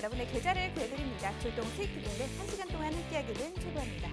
여러분의 계좌를 구해드립니다. 출동 수익 특공대 1시간 동안 함께하게 된 최고입니다.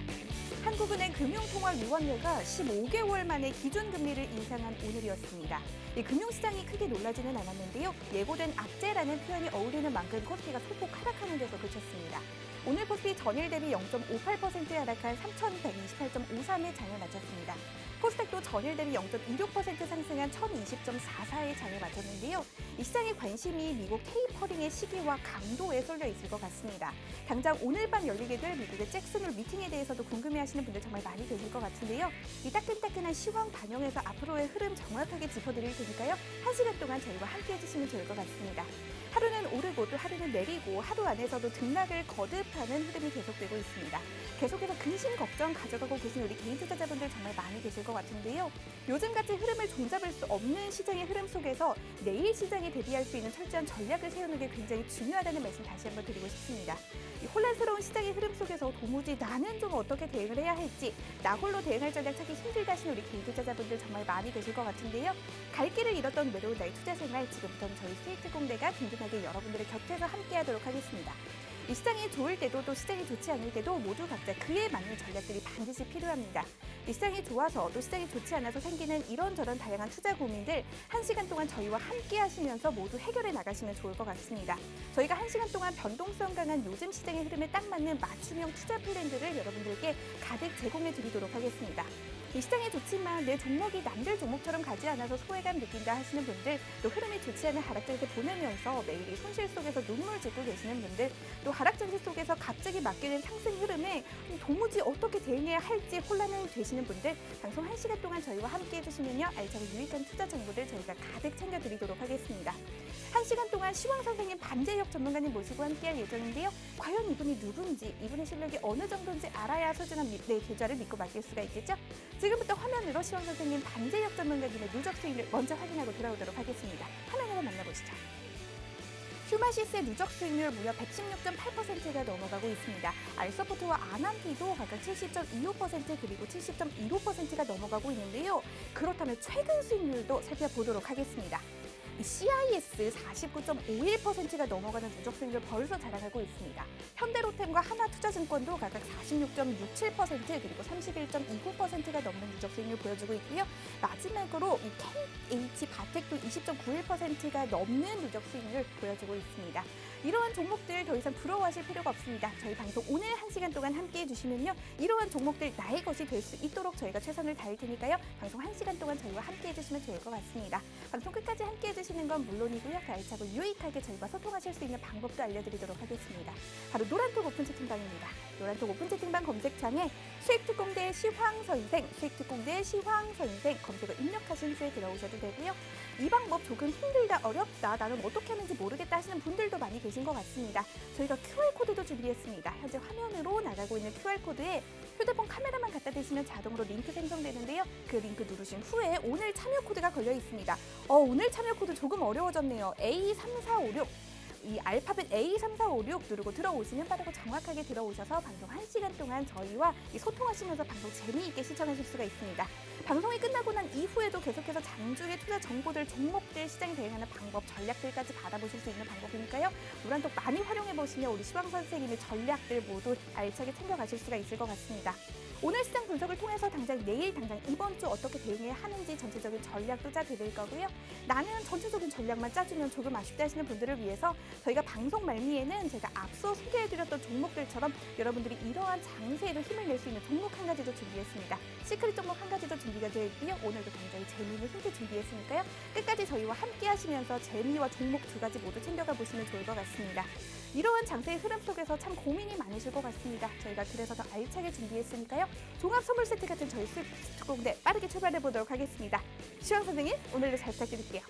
한국은행 금융통화위원회가 15개월 만에 기준금리를 인상한 오늘이었습니다. 금융시장이 크게 놀라지는 않았는데요. 예고된 악재라는 표현이 어울리는 만큼 코스피가 소폭 하락하는 데서 그쳤습니다. 오늘 코스피 전일 대비 0.58% 하락한 3,128.53에 장을 마쳤습니다. 코스닥도 전일 대비 0.26% 상승한 1,020.44에 장을 마쳤는데요. 이 시장의 관심이 미국 테이퍼링의 시기와 강도에 쏠려 있을 것 같습니다. 당장 오늘 밤 열리게 될 미국의 잭슨홀 미팅에 대해서도 궁금해하시는 분들 정말 많이 계실 것 같은데요. 이 따끈따끈한 시황 반영해서 앞으로의 흐름 정확하게 짚어드릴 테니까요. 1시간 동안 저희와 함께 해주시면 좋을 것 같습니다. 하루는 오르고 또 하루는 내리고 하루 안에서도 등락을 거듭하는 흐름이 계속되고 있습니다. 계속해서 근심 걱정 가져가고 계신 우리 개인 투자자분들 정말 많이 계실 것 같은데요. 요즘같이 흐름을 종잡을 수 없는 시장의 흐름 속에서 내일 시장에 대비할 수 있는 철저한 전략을 세우는 게 굉장히 중요하다는 말씀 다시 한번 드리고 싶습니다. 이 혼란스러운 시장의 흐름 속에서 도무지 나는 좀 어떻게 대응을 해야 할지 나 홀로 대응할 전략 찾기 힘들다 하시는 우리 개인 투자자분들 정말 많이 계실 것 같은데요. 갈 길을 잃었던 외로운 나의 투자 생활 지금부터는 저희 수익 특공대가 든든하게 여러분들의 곁에서 함께하도록 하겠습니다. 이 시장이 좋을 때도 또 시장이 좋지 않을 때도 모두 각자 그에 맞는 전략들이 반드시 필요합니다. 이 시장이 좋아서 또 시장이 좋지 않아서 생기는 이런저런 다양한 투자 고민들 1시간 동안 저희와 함께 하시면서 모두 해결해 나가시면 좋을 것 같습니다. 저희가 1시간 동안 변동성 강한 요즘 시장의 흐름에 딱 맞는 맞춤형 투자 플랜들을 여러분들께 가득 제공해 드리도록 하겠습니다. 이 시장이 좋지만 내 종목이 남들 종목처럼 가지 않아서 소외감 느낀다 하시는 분들, 또 흐름이 좋지 않은 하락장세 보내면서 매일이 손실 속에서 눈물 짓고 계시는 분들, 또 하락장세 속에서 갑자기 맡게 된 상승 흐름에 도무지 어떻게 대응해야 할지 혼란을 되시는 분들, 방송 1시간 동안 저희와 함께 해주시면요. 알차고 유익한 투자 정보들 저희가 가득 챙겨드리도록 하겠습니다. 1시간 동안 시황 선생님 반재혁 전문가님 모시고 함께할 예정인데요. 과연 이분이 누군지, 이분의 실력이 어느 정도인지 알아야 소중한 내 계좌를 믿고 맡길 수가 있겠죠? 지금부터 화면으로 시황 선생님 반재혁 전문가님의 누적 수익을 먼저 확인하고 돌아오도록 하겠습니다. 화면으로 만나보시죠. 휴마시스의 누적 수익률 무려 116.8%가 넘어가고 있습니다. 알서포트와 아난티도 각각 70.25% 그리고 70.15%가 넘어가고 있는데요. 그렇다면 최근 수익률도 살펴보도록 하겠습니다. CIS 49.51%가 넘어가는 누적 수익률 벌써 자랑하고 있습니다. 현대로템과 하나투자증권도 각각 46.67% 그리고 31.29%가 넘는 누적 수익률 보여주고 있고요. 마지막으로 이 KH바텍도 20.91%가 넘는 누적 수익률 보여주고 있습니다. 이러한 종목들 더 이상 부러워하실 필요가 없습니다. 저희 방송 오늘 1시간 동안 함께해 주시면요. 이러한 종목들 나의 것이 될 수 있도록 저희가 최선을 다할 테니까요. 방송 1시간 동안 저희와 함께해 주시면 좋을 것 같습니다. 방송 끝까지 함께해 주시는 건 물론이고요. 더 알차고 유익하게 저희와 소통하실 수 있는 방법도 알려드리도록 하겠습니다. 바로 노란톡 오픈 채팅방입니다. 노란톡 오픈 채팅방 검색창에 수익특공대 시황선생, 수익특공대 시황선생 검색어 입력하신 후에 들어오셔도 되고요. 이 방법 조금 힘들다, 어렵다, 나는 어떻게 하는지 모르겠다 하시는 분들도 많이 계신 것 같습니다. 저희가 QR코드도 준비했습니다. 현재 화면으로 나가고 있는 QR코드에 휴대폰 카메라만 갖다 대시면 자동으로 링크 생성되는데요. 그 링크 누르신 후에 오늘 참여 코드가 걸려 있습니다. 오늘 참여 코드 조금 어려워졌네요. A3456. 이 알파벳 A3456 누르고 들어오시면 빠르고 정확하게 들어오셔서 방송 1시간 동안 저희와 소통하시면서 방송 재미있게 시청하실 수가 있습니다. 방송이 끝나고 난 이후에도 계속해서 장중의 투자 정보들, 종목들, 시장에 대응하는 방법, 전략들까지 받아보실 수 있는 방법이니까요. 노란톡 많이 활용해보시면 우리 시황 선생님의 전략들 모두 알차게 챙겨가실 수가 있을 것 같습니다. 오늘 시장 분석을 통해서 당장 내일, 당장 이번 주 어떻게 대응해야 하는지 전체적인 전략도 짜드릴 거고요. 나는 전체적인 전략만 짜주면 조금 아쉽다 하시는 분들을 위해서 저희가 방송 말미에는 제가 앞서 소개해드렸던 종목들처럼 여러분들이 이러한 장세에도 힘을 낼 수 있는 종목 한 가지도 준비했습니다. 시크릿 종목 한 가지도 준비가 되어 있고요. 오늘도 굉장히 재미있는 힌트 준비했으니까요. 끝까지 저희와 함께 하시면서 재미와 종목 두 가지 모두 챙겨가 보시면 좋을 것 같습니다. 이러한 장세의 흐름 속에서 참 고민이 많으실 것 같습니다. 저희가 그래서 더 알차게 준비했으니까요. 종합 선물 세트 같은 저희 수익 특공대 빠르게 출발해 보도록 하겠습니다. 시황 선생님, 오늘도 잘 부탁드릴게요.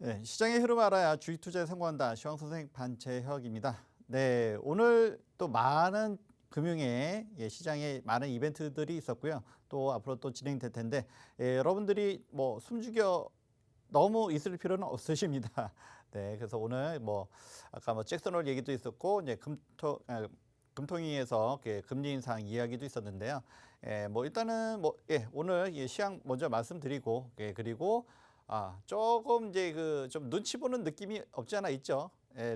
네, 시장의 흐름 알아야 주식 투자에 성공한다. 시황 선생 반채혁입니다. 네, 오늘 또 많은 금융의 시장에 많은 이벤트들이 있었고요. 또 앞으로 또 진행될 텐데 여러분들이 뭐 숨죽여 너무 있을 필요는 없으십니다. 네, 그래서 오늘 뭐 아까 뭐 잭슨홀 얘기도 있었고 이제 금통위에서 금리 인상 이야기도 있었는데요. 뭐 일단은 뭐 오늘 시황 먼저 말씀드리고 그리고 조금 이제 그 좀 눈치 보는 느낌이 없지 않아 있죠.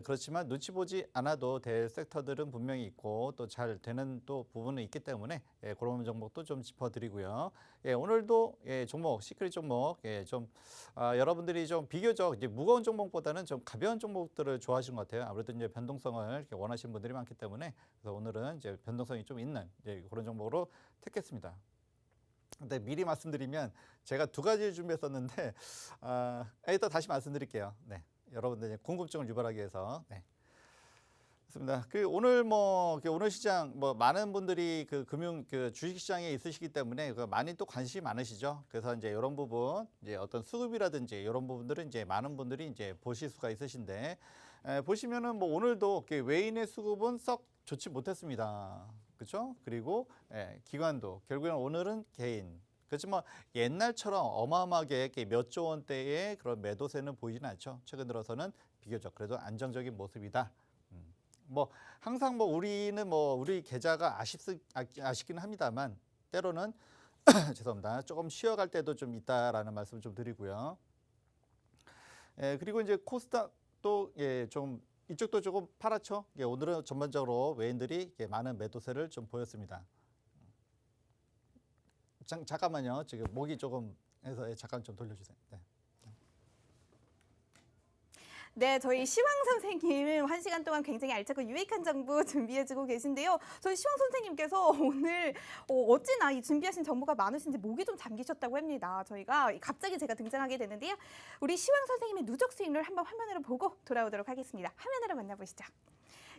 그렇지만 눈치 보지 않아도 될 섹터들은 분명히 있고 또 잘 되는 또 부분은 있기 때문에 그런 종목도 좀 짚어드리고요. 오늘도 종목 시크릿 종목 좀 여러분들이 좀 비교적 이제 무거운 종목보다는 좀 가벼운 종목들을 좋아하시는 것 같아요. 아무래도 이제 변동성을 이렇게 원하시는 분들이 많기 때문에 그래서 오늘은 이제 변동성이 좀 있는 그런 종목으로 택했습니다. 근데 미리 말씀드리면 제가 두 가지를 준비했었는데 일단 다시 말씀드릴게요. 네, 여러분들 궁금증을 유발하기 위해서. 네. 그렇습니다. 오늘 시장 많은 분들이 금융 주식 시장에 있으시기 때문에 많이 또 관심이 많으시죠. 그래서 이제 이런 부분 이제 어떤 수급이라든지 이런 부분들은 이제 많은 분들이 이제 보실 수가 있으신데 보시면은 뭐 오늘도 외인의 수급은 썩 좋지 못했습니다. 그렇죠? 그리고 기관도 결국에는 오늘은 개인. 그렇지만 옛날처럼 어마어마하게 몇 조 원대의 그런 매도세는 보이지는 않죠. 최근 들어서는 비교적 그래도 안정적인 모습이다. 뭐 항상 우리는 우리 계좌가 아쉽기는 합니다만 때로는 죄송합니다. 조금 쉬어갈 때도 좀 있다라는 말씀을 좀 드리고요. 그리고 이제 코스닥도 좀 이쪽도 조금 팔았죠. 오늘은 전반적으로 외인들이 많은 매도세를 좀 보였습니다. 잠깐만요. 지금 목이 조금 해서 잠깐 좀 돌려주세요. 네. 네, 저희 시황 선생님 1시간 동안 굉장히 알차고 유익한 정보 준비해주고 계신데요. 저희 시황 선생님께서 오늘 어찌나 이 준비하신 정보가 많으신지 목이 좀 잠기셨다고 합니다. 저희가 갑자기 제가 등장하게 되는데요. 우리 시황 선생님의 누적 수익률 한번 화면으로 보고 돌아오도록 하겠습니다. 화면으로 만나보시죠.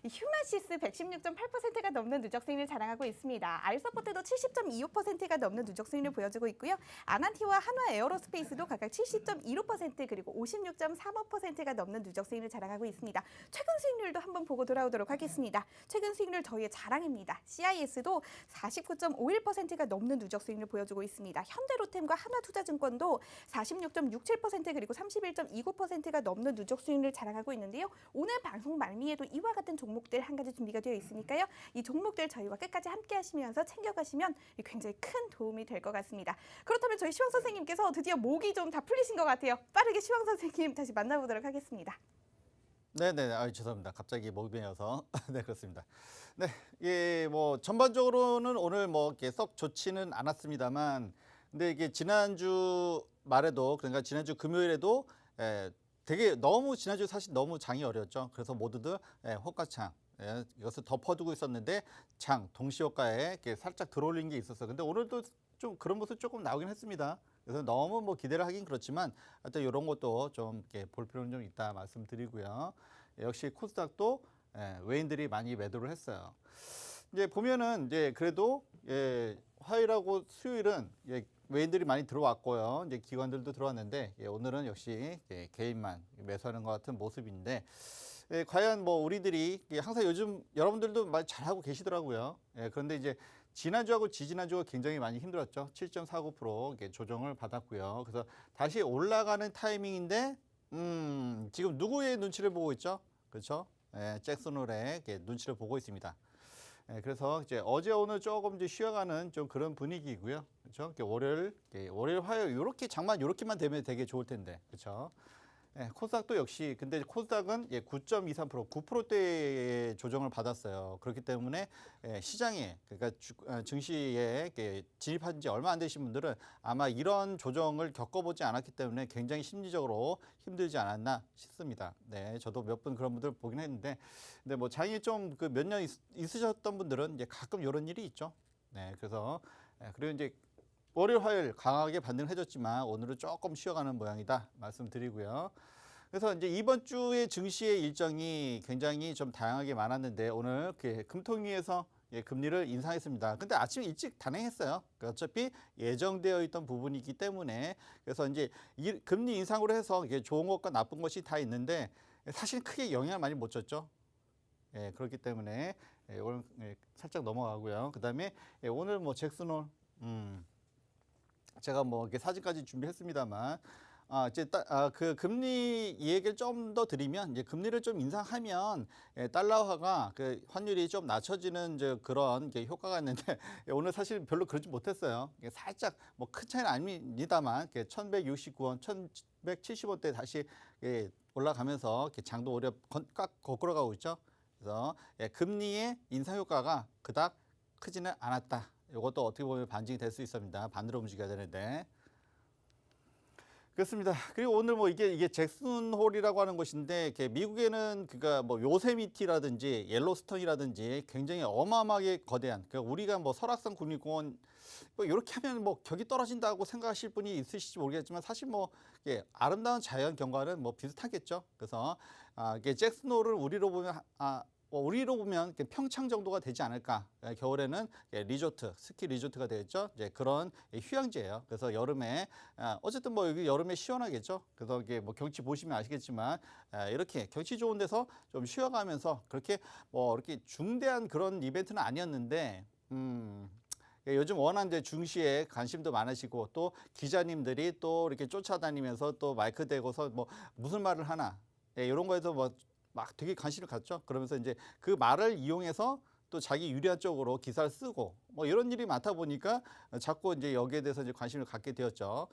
휴마시스 116.8%가 넘는 누적 수익률 자랑하고 있습니다. 알서포트도 70.25%가 넘는 누적 수익률 보여주고 있고요. 아난티와 한화 에어로스페이스도 각각 70.15% 그리고 56.35%가 넘는 누적 수익률 자랑하고 있습니다. 최근 수익률도 한번 보고 돌아오도록 하겠습니다. 최근 수익률 저희의 자랑입니다. CIS도 49.51%가 넘는 누적 수익률 보여주고 있습니다. 현대로템과 한화투자증권도 46.67% 그리고 31.29%가 넘는 누적 수익률 자랑하고 있는데요. 오늘 방송 말미에도 이와 같은 종목들 한 가지 준비가 되어 있으니까요. 이 종목들 저희와 끝까지 함께 하시면서 챙겨가시면 굉장히 큰 도움이 될 것 같습니다. 그렇다면 저희 시황 선생님께서 드디어 목이 좀 다 풀리신 것 같아요. 빠르게 시황 선생님 다시 만나보도록 하겠습니다. 네네, 죄송합니다. 갑자기 목이 메어서. 네, 그렇습니다. 네, 뭐 전반적으로는 오늘 썩 좋지는 않았습니다만, 근데 이게 지난주 말에도 그러니까 지난주 금요일에도 되게 너무 지난주 사실 너무 장이 어려웠죠. 그래서 모두들 호가창 이것을 덮어두고 있었는데 동시호가에 살짝 들어올린 게 있었어요. 근데 오늘도 좀 그런 모습 조금 나오긴 했습니다. 그래서 너무 기대를 하긴 그렇지만 하여튼 이런 것도 좀 이렇게 볼 필요는 좀 있다 말씀드리고요. 역시 코스닥도 외인들이 많이 매도를 했어요. 이제 보면은 이제 그래도 화요일하고 수요일은 외인들이 많이 들어왔고요. 이제 기관들도 들어왔는데 오늘은 역시 개인만 매수하는 것 같은 모습인데 과연 우리들이 항상 요즘 여러분들도 많이 잘하고 계시더라고요. 그런데 이제 지난주하고 지지난주가 굉장히 많이 힘들었죠. 7.49% 조정을 받았고요. 그래서 다시 올라가는 타이밍인데 지금 누구의 눈치를 보고 있죠? 그렇죠? 잭슨홀의 눈치를 보고 있습니다. 그래서 이제 어제 오늘 조금 이제 쉬어가는 좀 그런 분위기고요. 그렇죠? 월요일, 화요일 이렇게 장만 이렇게만 되면 되게 좋을 텐데, 그렇죠? 코스닥도 역시 근데 코스닥은 9.23% 9%대의 조정을 받았어요. 그렇기 때문에 시장에 그러니까 증시에 진입한 지 얼마 안 되신 분들은 아마 이런 조정을 겪어보지 않았기 때문에 굉장히 심리적으로 힘들지 않았나 싶습니다. 네, 저도 몇 분 그런 분들 보긴 했는데, 근데 뭐 장이 좀 몇 년 있으셨던 분들은 이제 가끔 이런 일이 있죠. 네, 그래서 그리고 이제 월요일, 화요일 강하게 반등을 해줬지만 오늘은 조금 쉬어가는 모양이다 말씀드리고요. 그래서 이제 이번 주의 증시의 일정이 굉장히 좀 다양하게 많았는데 오늘 금통위에서 금리를 인상했습니다. 근데 아침 일찍 단행했어요. 그러니까 어차피 예정되어 있던 부분이기 때문에 그래서 이제 이 금리 인상으로 해서 이게 좋은 것과 나쁜 것이 다 있는데 사실 크게 영향을 많이 못 줬죠. 그렇기 때문에 오늘 살짝 넘어가고요. 그다음에 오늘 뭐 잭슨홀 제가 뭐 이렇게 사진까지 준비했습니다만 이제 그 금리 이 얘기를 좀 더 드리면 이제 금리를 좀 인상하면 달러화가 그 환율이 좀 낮춰지는 이제 그런 게 효과가 있는데 오늘 사실 별로 그러지 못했어요. 살짝 뭐 큰 차이는 아닙니다만 1,169원, 1,170원대 다시 올라가면서 장도 오히려 꽉 거꾸로 가고 있죠. 그래서 금리의 인상 효과가 그닥 크지는 않았다. 이것도 어떻게 보면 반증이 될 수 있습니다. 반대로 움직여야 되는데. 그렇습니다. 그리고 오늘 뭐 이게 잭슨홀이라고 하는 곳인데 미국에는 그니까 뭐 요세미티라든지 옐로스톤이라든지 굉장히 어마어마하게 거대한 우리가 뭐 설악산 국립공원 뭐 이렇게 하면 뭐 격이 떨어진다고 생각하실 분이 있으실지 모르겠지만 사실 뭐 아름다운 자연 경관은 뭐 비슷하겠죠. 그래서 이게 잭슨홀을 우리로 보면 평창 정도가 되지 않을까. 겨울에는 리조트, 스키 리조트가 되겠죠. 이제 그런 휴양지예요. 그래서 여름에 어쨌든 뭐 여기 여름에 시원하겠죠. 그래서 이게 뭐 경치 보시면 아시겠지만 이렇게 경치 좋은 데서 좀 쉬어가면서 그렇게 뭐 이렇게 중대한 그런 이벤트는 아니었는데 요즘 워낙 이제 중시에 관심도 많으시고 또 기자님들이 또 이렇게 쫓아다니면서 또 마이크 대고서 뭐 무슨 말을 하나 이런 거에서 뭐 막 되게 관심을 갖죠. 그러면서 이제 그 말을 이용해서 또 자기 유리한 쪽으로 기사를 쓰고 뭐 이런 일이 많다 보니까 자꾸 이제 여기에 대해서 이제 관심을 갖게 되었죠.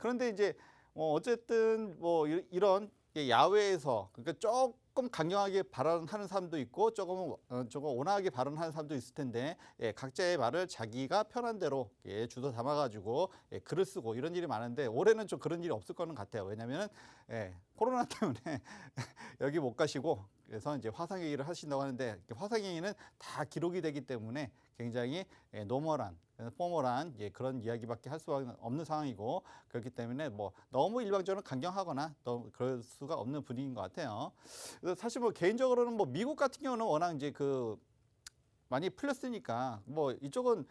그런데 이제 어쨌든 뭐 이런 야외에서 그러니까 조금 강경하게 발언하는 사람도 있고 조금 온화하게 발언하는 사람도 있을 텐데 각자의 말을 자기가 편한 대로 주워 담아가지고 글을 쓰고 이런 일이 많은데 올해는 좀 그런 일이 없을 거는 같아요. 왜냐하면 코로나 때문에 여기 못 가시고 그래서 이제 화상회의를 하신다고 하는데 화상회의는 다 기록이 되기 때문에 굉장히 노멀한 포멀한 그런 이야기밖에 할 수가 없는 상황이고 그렇기 때문에 뭐 너무 일방적으로 강경하거나 또 그럴 수가 없는 분위기인 것 같아요. 그래서 사실 뭐 개인적으로는 뭐 미국 같은 경우는 워낙 이제 많이 풀렸으니까 뭐 이쪽은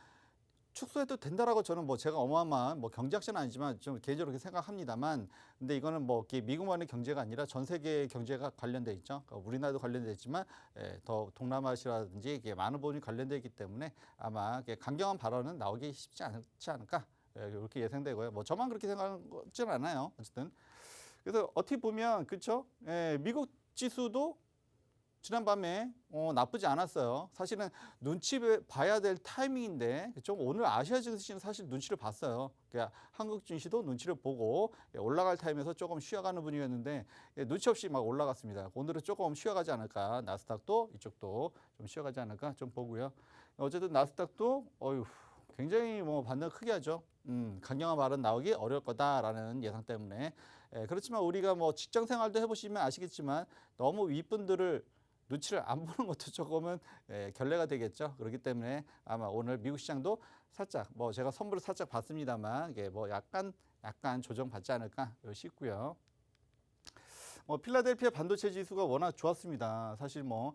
축소해도 된다라고 저는 뭐 제가 어마어마한 뭐 경제학자는 아니지만 좀 개인적으로 그렇게 생각합니다만 근데 이거는 뭐 미국만의 경제가 아니라 전 세계 경제가 관련돼 있죠. 우리나라도 관련돼 있지만 더 동남아시아라든지 이게 많은 부분이 관련돼 있기 때문에 아마 강경한 발언은 나오기 쉽지 않지 않을까 이렇게 예상되고요. 뭐 저만 그렇게 생각하는 거진 않아요. 어쨌든 그래서 어떻게 보면 그렇죠. 미국 지수도 지난밤에 나쁘지 않았어요. 사실은 눈치 봐야 될 타이밍인데 좀 오늘 아시아 증시는 사실 눈치를 봤어요. 그러니까 한국 증시도 눈치를 보고 올라갈 타임에서 조금 쉬어가는 분위기였는데 눈치 없이 막 올라갔습니다. 오늘은 조금 쉬어가지 않을까. 나스닥도 이쪽도 좀 쉬어가지 않을까 좀 보고요. 어쨌든 나스닥도 굉장히 뭐 반등 크게 하죠. 강경한 발언 나오기 어려울 거다라는 예상 때문에 그렇지만 우리가 뭐 직장 생활도 해보시면 아시겠지만 너무 윗분들을 눈치를 안 보는 것도 조금은 결례가 되겠죠. 그렇기 때문에 아마 오늘 미국 시장도 살짝 뭐 제가 선물을 살짝 받습니다만 이게 뭐 약간 조정 받지 않을까 싶고요. 필라델피아 반도체 지수가 워낙 좋았습니다. 사실 뭐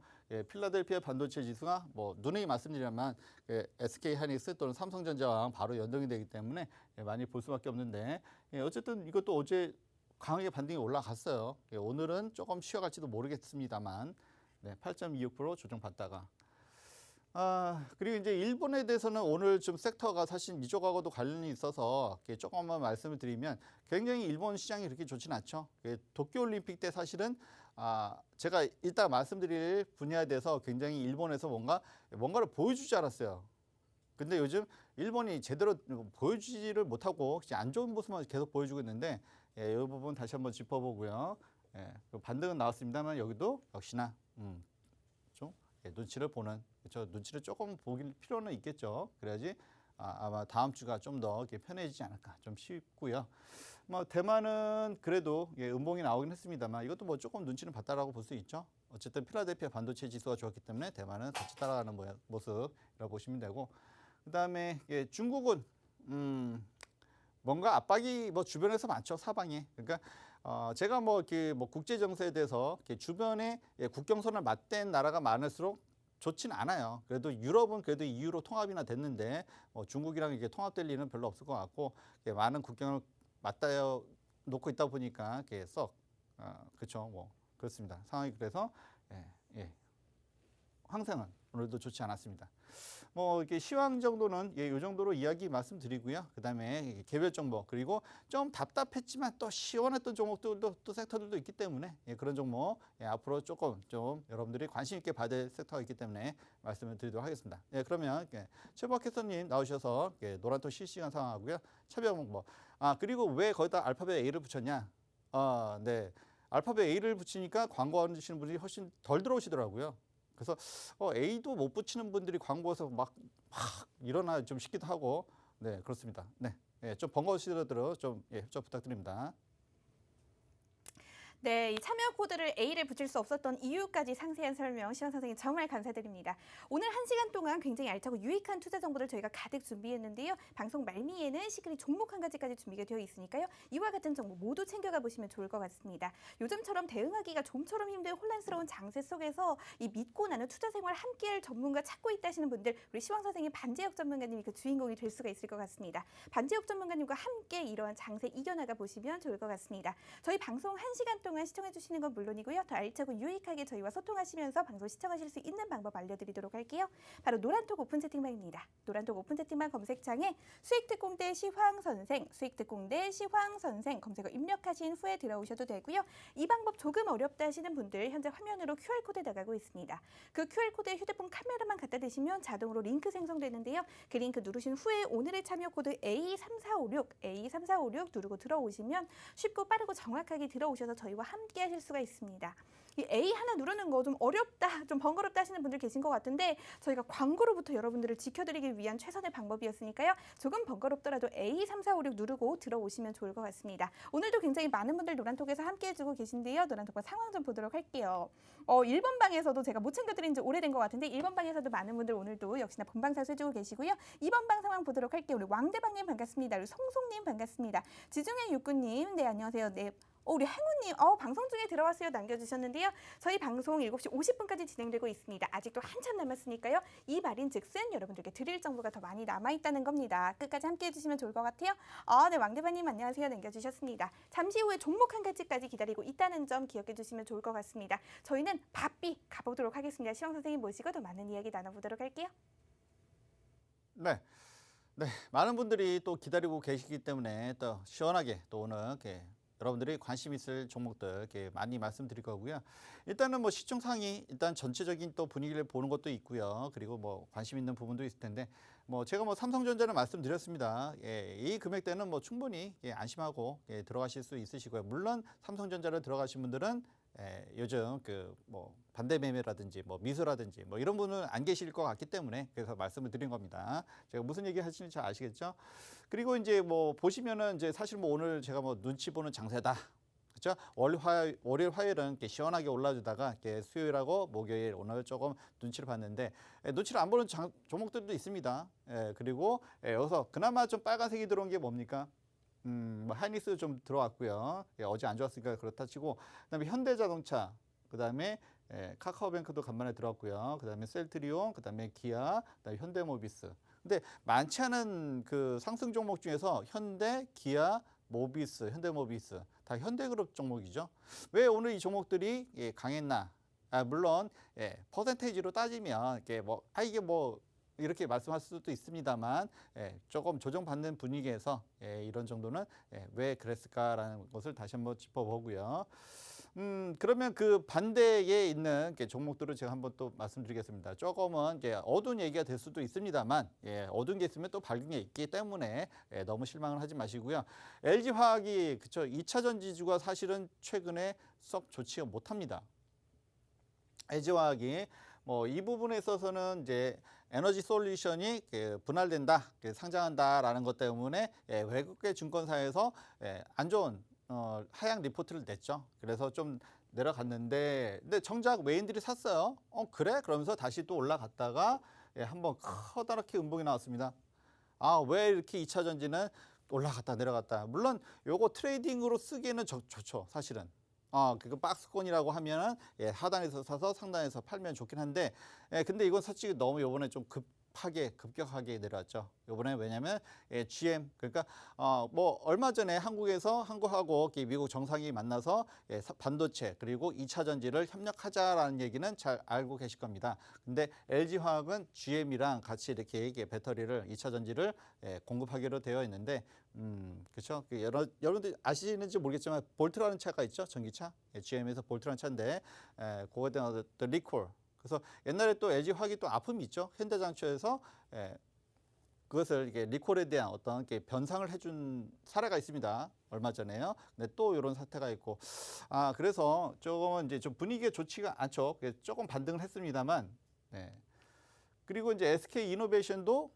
필라델피아 반도체 지수가 뭐 누누이 말씀드리지만 SK 하이닉스 또는 삼성전자와 바로 연동이 되기 때문에 많이 볼 수밖에 없는데 어쨌든 이것도 어제 강하게 반등이 올라갔어요. 오늘은 조금 쉬어갈지도 모르겠습니다만 8.26% 조정받다가 그리고 이제 일본에 대해서는 오늘 좀 섹터가 사실 이쪽하고도 관련이 있어서 조금만 말씀을 드리면 굉장히 일본 시장이 그렇게 좋지는 않죠. 도쿄올림픽 때 사실은 제가 이따 말씀드릴 분야에 대해서 굉장히 일본에서 뭔가를 보여주지 않았어요. 근데 요즘 일본이 제대로 보여주지를 못하고 안 좋은 모습만 계속 보여주고 있는데 이 부분 다시 한번 짚어보고요. 반등은 나왔습니다만 여기도 역시나 좀 눈치를 보는 눈치를 조금 보길 필요는 있겠죠. 그래야지 아마 다음 주가 좀 더 편해지지 않을까 좀 싶고요. 뭐 대만은 그래도 음봉이 나오긴 했습니다만 이것도 뭐 조금 눈치는 봤다라고 볼 수 있죠. 어쨌든 필라델피아 반도체 지수가 좋았기 때문에 대만은 같이 따라가는 모습이라고 보시면 되고 그다음에 중국은 뭔가 압박이 뭐 주변에서 많죠. 사방에. 그러니까 제가 뭐 국제 정세에 대해서 주변에 국경선을 맞댄 나라가 많을수록 좋지는 않아요. 그래도 유럽은 그래도 EU로 통합이나 됐는데 중국이랑 이게 통합될 일은 별로 없을 것 같고 많은 국경을 맞닿아 놓고 있다 보니까 이게 썩 그렇죠. 뭐 그렇습니다. 상황이 그래서 예, 예. 항상은 오늘도 좋지 않았습니다. 뭐 이렇게 시황 정도는 이 정도로 이야기 말씀드리고요. 그다음에 개별 정보 그리고 좀 답답했지만 또 시원했던 종목들도 또 섹터들도 있기 때문에 그런 종목 앞으로 조금 좀 여러분들이 관심 있게 봐야 될 섹터가 있기 때문에 말씀을 드리도록 하겠습니다. 그러면 최박 캐서님 나오셔서 노란토 실시간 상황하고요. 차별 정보. 그리고 왜 거기다 알파벳 A를 붙였냐? 네. 알파벳 A를 붙이니까 광고 주시는 분들이 훨씬 덜 들어오시더라고요. 그래서 A도 못 붙이는 분들이 광고에서 막 일어나 좀 싶기도 하고 네 그렇습니다. 네, 좀 번거우시더라도 좀 협조 부탁드립니다. 네, 이 참여 코드를 A를 붙일 수 없었던 이유까지 상세한 설명 시원 선생님 정말 감사드립니다. 오늘 1시간 동안 굉장히 알차고 유익한 투자 정보를 저희가 가득 준비했는데요. 방송 말미에는 시크릿 종목 한 가지까지 준비가 되어 있으니까요. 이와 같은 정보 모두 챙겨가 보시면 좋을 것 같습니다. 요즘처럼 대응하기가 좀처럼 힘든 혼란스러운 장세 속에서 이 믿고 나는 투자 생활 함께할 전문가 찾고 있다 하시는 분들 우리 시원 선생님 반재혁 전문가님이 그 주인공이 될 수가 있을 것 같습니다. 반재혁 전문가님과 함께 이러한 장세 이겨나가 보시면 좋을 것 같습니다. 저희 방송 1시간 동안 시청해 주시는 건 물론이고요. 더 알차고 유익하게 저희와 소통하시면서 방송 시청하실 수 있는 방법 알려드리도록 할게요. 바로 노란톡 오픈 채팅방입니다. 노란톡 오픈 채팅방 검색창에 수익특공대 시황선생, 수익특공대 시황선생 검색어 입력하신 후에 들어오셔도 되고요. 이 방법 조금 어렵다 하시는 분들 현재 화면으로 QR코드 나가고 있습니다. 그 QR코드에 휴대폰 카메라만 갖다 대시면 자동으로 링크 생성되는데요. 그 링크 누르신 후에 오늘의 참여 코드 A3456 누르고 들어오시면 쉽고 빠르고 정확하게 들어오셔서 저희와 함께 하실 수가 있습니다. 이 A 하나 누르는 거 좀 어렵다, 좀 번거롭다 하시는 분들 계신 것 같은데 저희가 광고로부터 여러분들을 지켜드리기 위한 최선의 방법이었으니까요. 조금 번거롭더라도 A3456 누르고 들어오시면 좋을 것 같습니다. 오늘도 굉장히 많은 분들 노란톡에서 함께 해주고 계신데요. 노란톡과 상황 좀 보도록 할게요. 1번 방에서도 제가 못 챙겨드린 지 오래된 것 같은데 1번 방에서도 많은 분들 오늘도 역시나 본방사수 해주고 계시고요. 2번 방 상황 보도록 할게요. 우리 왕대방님 반갑습니다. 우리 송송님 반갑습니다. 지중해 육군님 네 안녕하세요. 네. 우리 행운님, 방송 중에 들어왔어요 남겨주셨는데요. 저희 방송 7시 50분까지 진행되고 있습니다. 아직도 한참 남았으니까요. 이 말인 즉슨 여러분들께 드릴 정보가 더 많이 남아있다는 겁니다. 끝까지 함께 해주시면 좋을 것 같아요. 네, 왕대바님 안녕하세요. 남겨주셨습니다. 잠시 후에 종목 한 가지까지 기다리고 있다는 점 기억해 주시면 좋을 것 같습니다. 저희는 바삐 가보도록 하겠습니다. 시황 선생님 모시고 더 많은 이야기 나눠보도록 할게요. 네. 네, 많은 분들이 또 기다리고 계시기 때문에 또 시원하게 또 오늘 여러분들이 관심 있을 종목들 이렇게 많이 말씀드릴 거고요. 일단은 뭐 시총 상위 일단 전체적인 또 분위기를 보는 것도 있고요. 그리고 뭐 관심 있는 부분도 있을 텐데 뭐 제가 뭐 삼성전자를 말씀드렸습니다. 이 금액대는 뭐 충분히 안심하고 들어가실 수 있으시고요. 물론 삼성전자를 들어가신 분들은 요즘 그 뭐 반대 매매라든지 뭐 미수라든지 뭐 이런 분은 안 계실 것 같기 때문에 그래서 말씀을 드린 겁니다. 제가 무슨 얘기 하시는지 잘 아시겠죠? 그리고 이제 뭐 보시면은 이제 사실 뭐 오늘 제가 뭐 눈치 보는 장세다. 그렇죠? 월요일, 화요일은 이렇게 시원하게 올라주다가 이렇게 수요일하고 목요일 오늘 조금 눈치를 봤는데 눈치를 안 보는 종목들도 있습니다. 그리고 여기서 그나마 좀 빨간색이 들어온 게 뭡니까? 뭐 하이닉스 좀 들어왔고요. 어제 안 좋았으니까 그렇다 치고 그다음에 현대자동차, 그다음에 카카오뱅크도 간만에 들어왔고요. 그다음에 셀트리온, 그다음에 기아, 그다음에 현대모비스. 근데 많지 않은 그 상승 종목 중에서 현대, 기아, 모비스, 현대모비스 다 현대그룹 종목이죠. 왜 오늘 이 종목들이 강했나? 물론 퍼센테이지로 따지면 이게 뭐 이렇게 말씀할 수도 있습니다만 조금 조정받는 분위기에서 이런 정도는 왜 그랬을까라는 것을 다시 한번 짚어보고요. 그러면 그 반대에 있는 종목들을 제가 한번 또 말씀드리겠습니다. 조금은 어두운 얘기가 될 수도 있습니다만 어두운 게 있으면 또 밝은 게 있기 때문에 너무 실망을 하지 마시고요. LG화학이 그쵸 2차 전지주가 사실은 최근에 썩 좋지가 못합니다. LG화학이 뭐 이 부분에 있어서는 이제 에너지 솔루션이 분할된다, 상장한다라는 것 때문에 외국계 증권사에서 안 좋은 하향 리포트를 냈죠. 그래서 좀 내려갔는데, 근데 정작 외인들이 샀어요. 그래? 그러면서 다시 또 올라갔다가 한번 커다랗게 음봉이 나왔습니다. 왜 이렇게 2차 전지는 올라갔다 내려갔다. 물론 요거 트레이딩으로 쓰기에는 좋죠, 사실은. 그 박스권이라고 하면은 하단에서 사서 상단에서 팔면 좋긴 한데, 근데 이건 솔직히 너무 요번에 좀 급격하게 내려왔죠. 요번에 왜냐면 GM, 그러니까 뭐 얼마 전에 한국하고 미국 정상이 만나서 반도체 그리고 2차 전지를 협력하자라는 얘기는 잘 알고 계실 겁니다. 근데 LG화학은 GM이랑 같이 이렇게 배터리를 2차 전지를 공급하기로 되어 있는데, 그렇죠. 여러분들 아시는지 모르겠지만 볼트라는 차가 있죠, 전기차. GM에서 볼트라는 차인데, 그거에 대한 어떤 리콜. 그래서 옛날에 또 LG화학이 또 아픔이 있죠. 현대장치에서 그것을 이게 리콜에 대한 어떤 변상을 해준 사례가 있습니다. 얼마 전에요. 근데 또 이런 사태가 있고, 그래서 조금은 이제 좀 분위기가 좋지가 않죠. 조금 반등을 했습니다만, 그리고 이제 SK 이노베이션도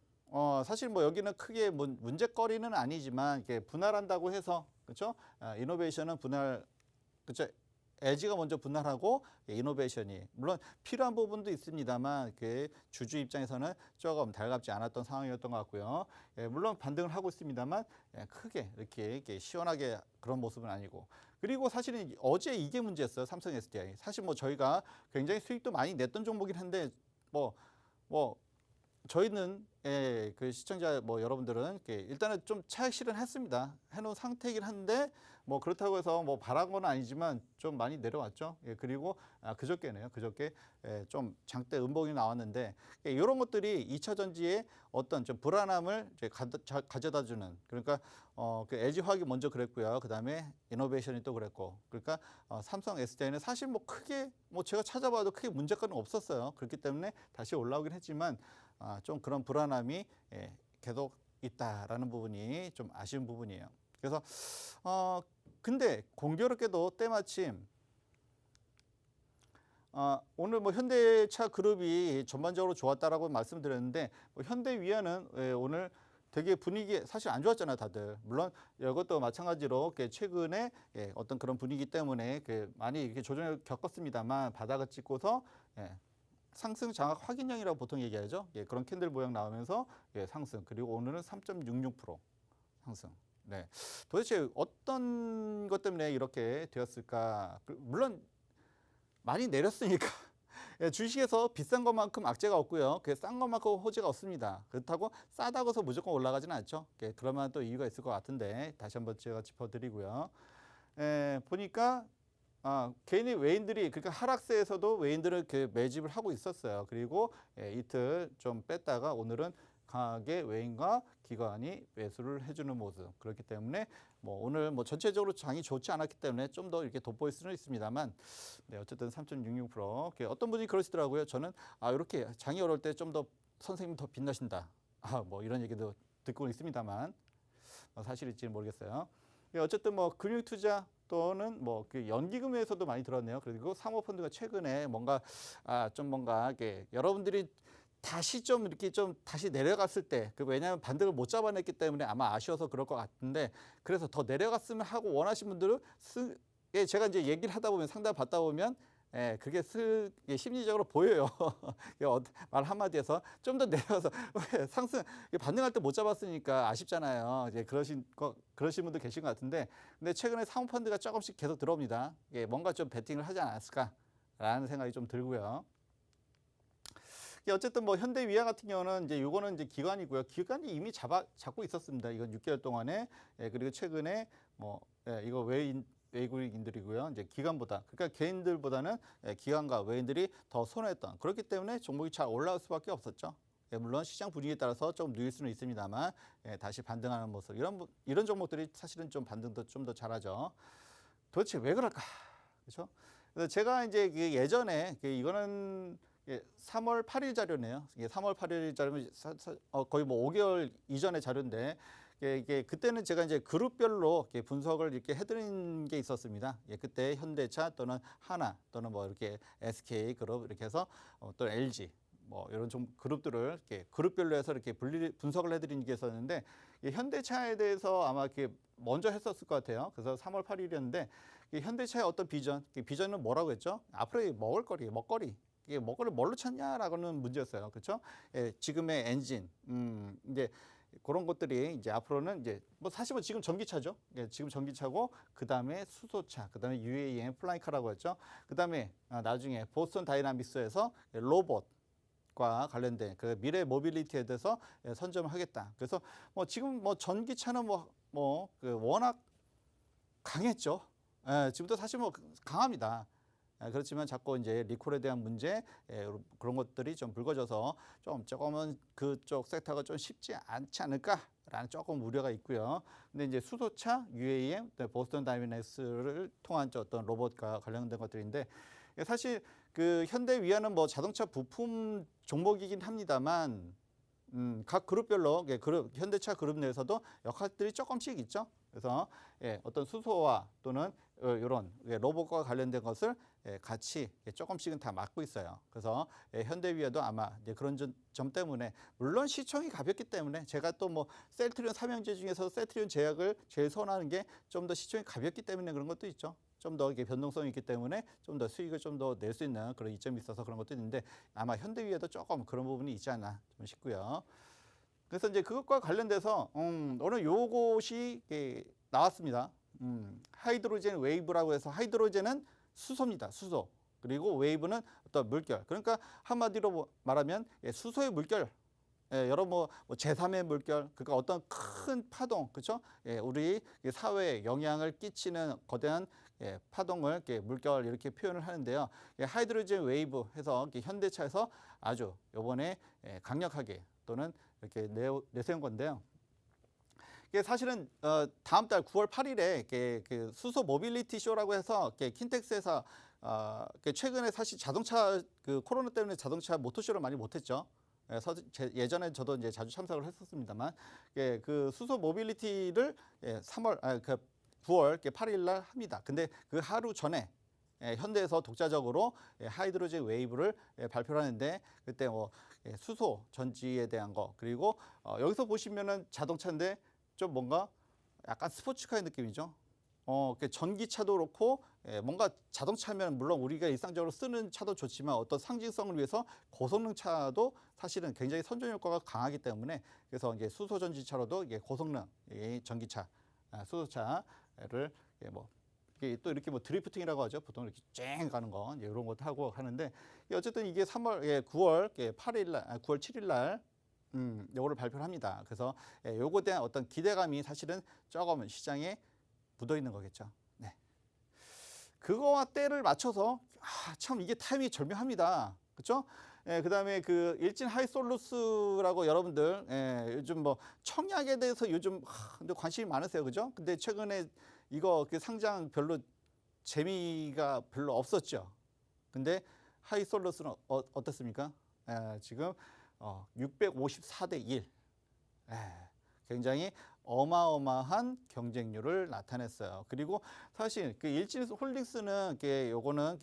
사실 뭐 여기는 크게 문제거리는 아니지만 이게 분할한다고 해서, 그렇죠? 이노베이션은 분할, 그렇죠? LG가 먼저 분할하고 이노베이션이 물론 필요한 부분도 있습니다만 그 주주 입장에서는 조금 달갑지 않았던 상황이었던 것 같고요. 물론 반등을 하고 있습니다만 크게 이렇게 시원하게 그런 모습은 아니고, 그리고 사실은 어제 이게 문제였어요. 삼성 SDI. 사실 뭐 저희가 굉장히 수익도 많이 냈던 종목이긴 한데 뭐 저희는 그 시청자 뭐 여러분들은 일단은 좀 차익 실현했습니다. 해놓은 상태이긴 한데 뭐 그렇다고 해서 뭐 바란 건 아니지만 좀 많이 내려왔죠. 그리고 그저께네요. 그저께 좀 장대 음봉이 나왔는데 이런 것들이 2차 전지의 어떤 좀 불안함을 이제 가져다주는, 그러니까 그 LG화학이 먼저 그랬고요. 그 다음에 이노베이션이 또 그랬고, 그러니까 삼성 SDI는 사실 뭐 크게 뭐 제가 찾아봐도 크게 문제가는 없었어요. 그렇기 때문에 다시 올라오긴 했지만 좀 그런 불안함이 계속 있다라는 부분이 좀 아쉬운 부분이에요. 그래서 근데 공교롭게도 때마침 오늘 뭐 현대차 그룹이 전반적으로 좋았다라고 말씀드렸는데, 뭐 현대위아는 오늘 되게 분위기 사실 안 좋았잖아요, 다들. 물론 이것도 마찬가지로 최근에 어떤 그런 분위기 때문에 많이 이렇게 조정을 겪었습니다만 바닥을 찍고서 상승 장악 확인형이라고 보통 얘기하죠. 그런 캔들 모양 나오면서 상승. 그리고 오늘은 3.66% 상승. 도대체 어떤 것 때문에 이렇게 되었을까? 물론 많이 내렸으니까 주식에서 비싼 것만큼 악재가 없고요. 싼 것만큼 호재가 없습니다. 그렇다고 싸다고 해서 무조건 올라가지는 않죠. 그럴 만한 또 이유가 있을 것 같은데 다시 한번 제가 짚어드리고요. 보니까 개인의 외인들이, 그러니까 하락세에서도 외인들은 매집을 하고 있었어요. 그리고 이틀 좀 뺐다가 오늘은 강하게 외인과 기관이 매수를 해주는 모습. 그렇기 때문에 뭐 오늘 뭐 전체적으로 장이 좋지 않았기 때문에 좀 더 이렇게 돋보일 수는 있습니다만, 어쨌든 3.66%. 어떤 분이 그러시더라고요. 저는 이렇게 장이 어려울 때 좀 더 선생님 더 빛나신다. 뭐 이런 얘기도 듣고 있습니다만 사실일지는 모르겠어요. 어쨌든 뭐 금융투자 또는 뭐 연기금에서도 많이 들었네요. 그리고 사모펀드가 최근에 뭔가 이렇게 여러분들이 다시 좀 이렇게 좀 다시 내려갔을 때, 왜냐하면 반등을 못 잡아냈기 때문에 아마 아쉬워서 그럴 것 같은데, 그래서 더 내려갔으면 하고 원하시는 분들은 제가 이제 얘기를 하다 보면 상담 받다 보면 그게 심리적으로 보여요. 말 한마디에서 좀 더 내려가서 상승 반등할 때 못 잡았으니까 아쉽잖아요. 이제 그러신 분들 계신 것 같은데, 근데 최근에 사모펀드가 조금씩 계속 들어옵니다. 뭔가 좀 베팅을 하지 않았을까라는 생각이 좀 들고요. 어쨌든 뭐 현대위아 같은 경우는 이제 요거는 이제 기관이고요. 기관이 이미 잡고 있었습니다. 이건 6개월 동안에. 그리고 최근에 뭐 이거 외국인들이고요. 이제 기관보다, 그러니까 개인들보다는 기관과 외인들이 더 손해했던, 그렇기 때문에 종목이 잘 올라올 수밖에 없었죠. 물론 시장 분위기에 따라서 조금 누일 수는 있습니다만 다시 반등하는 모습, 이런 종목들이 사실은 좀 반등도 좀 더 잘하죠. 도대체 왜 그럴까? 그렇죠? 그래서 제가 이제 예전에 이거는 3월 8일 자료네요. 이게 3월 8일 자료면 거의 뭐 5개월 이전의 자료인데, 이게 그때는 제가 이제 그룹별로 이렇게 분석을 이렇게 해드린 게 있었습니다. 그때 현대차 또는 하나 또는 뭐 이렇게 SK 그룹 이렇게 해서 또 LG 뭐 이런 좀 그룹들을 이렇게 그룹별로 해서 이렇게 분석을 해드린 게 있었는데, 현대차에 대해서 아마 이렇게 먼저 했었을 것 같아요. 그래서 3월 8일이었는데 현대차의 어떤 비전은 뭐라고 했죠? 앞으로의 먹거리. 이게 먹거리를 뭘로 찾냐라고는 문제였어요. 그렇죠? 지금의 엔진, 이제 그런 것들이 이제 앞으로는 이제 뭐 사실 뭐 지금 전기차죠. 예, 지금 전기차고 그다음에 수소차, 그다음에 UAM 플라이카라고 했죠. 그다음에 나중에 보스턴 다이나믹스에서 로봇과 관련된 그 미래 모빌리티에 대해서 선점을 하겠다. 그래서 뭐 지금 뭐 전기차는 그 워낙 강했죠. 예, 지금도 사실 뭐 강합니다. 그렇지만 자꾸 이제 리콜에 대한 문제 그런 것들이 좀 불거져서 조금은 그쪽 섹터가 좀 쉽지 않지 않을까라는 조금 우려가 있고요. 근데 이제 수소차, UAM, 보스턴 다이내믹스를 통한 어떤 로봇과 관련된 것들인데 사실 그 현대 위아는 뭐 자동차 부품 종목이긴 합니다만 각 그룹별로 현대차 그룹 내에서도 역할들이 조금씩 있죠. 그래서 어떤 수소와 또는 이런 로봇과 관련된 것을 같이 조금씩은 다 맡고 있어요. 그래서 현대위아도 아마 이제 그런 점 때문에 물론 시총이 가볍기 때문에 제가 또 뭐 셀트리온 삼형제 중에서 셀트리온 제약을 제일 선호하는 게 좀 더 시총이 가볍기 때문에 그런 것도 있죠. 좀 더 변동성이 있기 때문에 좀 더 수익을 좀 더 낼 수 있는 그런 이점이 있어서 그런 것도 있는데 아마 현대위아도 조금 그런 부분이 있지 않나 좀 싶고요. 그래서 이제 그것과 관련돼서 오늘 요것이 나왔습니다. 하이드로젠 웨이브라고 해서 하이드로젠은 수소입니다. 수소. 그리고 웨이브는 어떤 물결. 그러니까 한마디로 말하면 수소의 물결. 여러 제3의 물결. 그러니까 어떤 큰 파동, 그렇죠? 우리 사회에 영향을 끼치는 거대한 파동을 물결 이렇게 표현을 하는데요. 하이드로젠 웨이브 해서 현대차에서 아주 이번에 강력하게 또는 이렇게 내세운 건데요. 이게 사실은 다음 달 9월 8일에 그 수소 모빌리티 쇼라고 해서 킨텍스에서 최근에 사실 자동차 그 코로나 때문에 자동차 모터쇼를 많이 못했죠. 예전에 저도 이제 자주 참석을 했었습니다만 그 수소 모빌리티를 9월 8일 날 합니다. 근데 그 하루 전에 현대에서 독자적으로 하이드로젠 웨이브를 발표를 하는데 그때 뭐 수소 전지에 대한 거 그리고 여기서 보시면은 자동차인데 좀 뭔가 약간 스포츠카의 느낌이죠. 전기차도 그렇고 뭔가 자동차면 물론 우리가 일상적으로 쓰는 차도 좋지만 어떤 상징성을 위해서 고성능 차도 사실은 굉장히 선전 효과가 강하기 때문에 그래서 이제 수소 전지차로도 고성능 전기차 수소차를 이게 또 이렇게 드리프팅이라고 하죠. 보통 이렇게 쨍 가는 거 이런 것도 하고 하는데 어쨌든 이게 9월 8일 날, 9월 7일 날 요거를 발표를 합니다. 그래서 요거에 대한 어떤 기대감이 사실은 조금은 시장에 묻어 있는 거겠죠. 네. 그거와 때를 맞춰서 참 이게 타이밍이 절묘합니다. 그렇죠? 그다음에 그 일진 하이솔루스라고 여러분들 요즘 뭐 청약에 대해서 요즘 근데 관심이 많으세요. 그죠? 근데 최근에 이거 상장 별로 재미가 별로 없었죠. 근데 하이솔루스는 어떻습니까? 지금 654대 1. 굉장히 어마어마한 경쟁률을 나타냈어요. 그리고 사실 그 일진 홀딩스는 요거는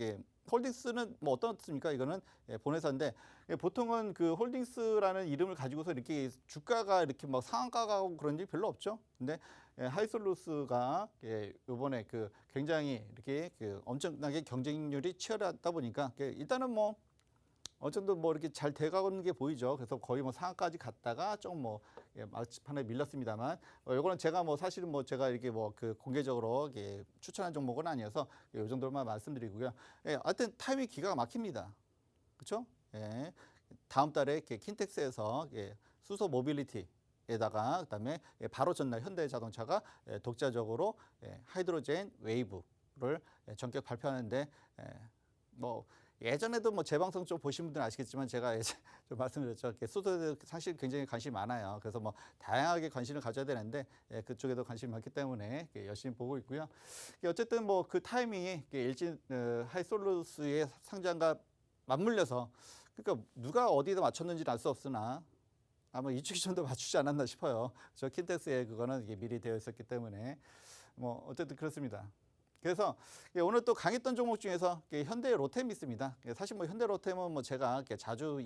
홀딩스는 뭐 어떻습니까? 이거는 본회사인데 보통은 그 홀딩스라는 이름을 가지고서 이렇게 주가가 이렇게 막 상한가 가고 그런 일 별로 없죠. 근데 하이솔루스가 요번에 굉장히 이렇게 엄청나게 경쟁률이 치열하다 보니까 일단은 뭐 어쨌든 이렇게 잘 돼가는 게 보이죠. 그래서 거의 상한까지 갔다가 좀 막판에 밀렸습니다만, 요거는 제가 사실은 제가 이렇게 공개적으로 추천한 종목은 아니어서 요 정도만 말씀드리고요. 하여튼 타이밍 기가 막힙니다. 그렇죠? 다음 달에 킨텍스에서 수소 모빌리티에다가 그다음에 바로 전날 현대자동차가 독자적으로 하이드로젠 웨이브를 전격 발표하는데 예전에도 재방송 좀 보신 분들은 아시겠지만 제가 좀 말씀드렸죠. 수소에 사실 굉장히 관심이 많아요. 그래서 다양하게 관심을 가져야 되는데 그쪽에도 관심이 많기 때문에 열심히 보고 있고요. 어쨌든 그 타이밍이 일진 하이솔루스의 상장과 맞물려서 그러니까 누가 어디다 맞췄는지는 알 수 없으나 아마 이쪽이 좀 더 맞추지 않았나 싶어요. 저 킨텍스에 그거는 이게 미리 되어 있었기 때문에 어쨌든 그렇습니다. 그래서 오늘 또 강했던 종목 중에서 현대 로템이 있습니다. 사실 현대 로템은 제가 자주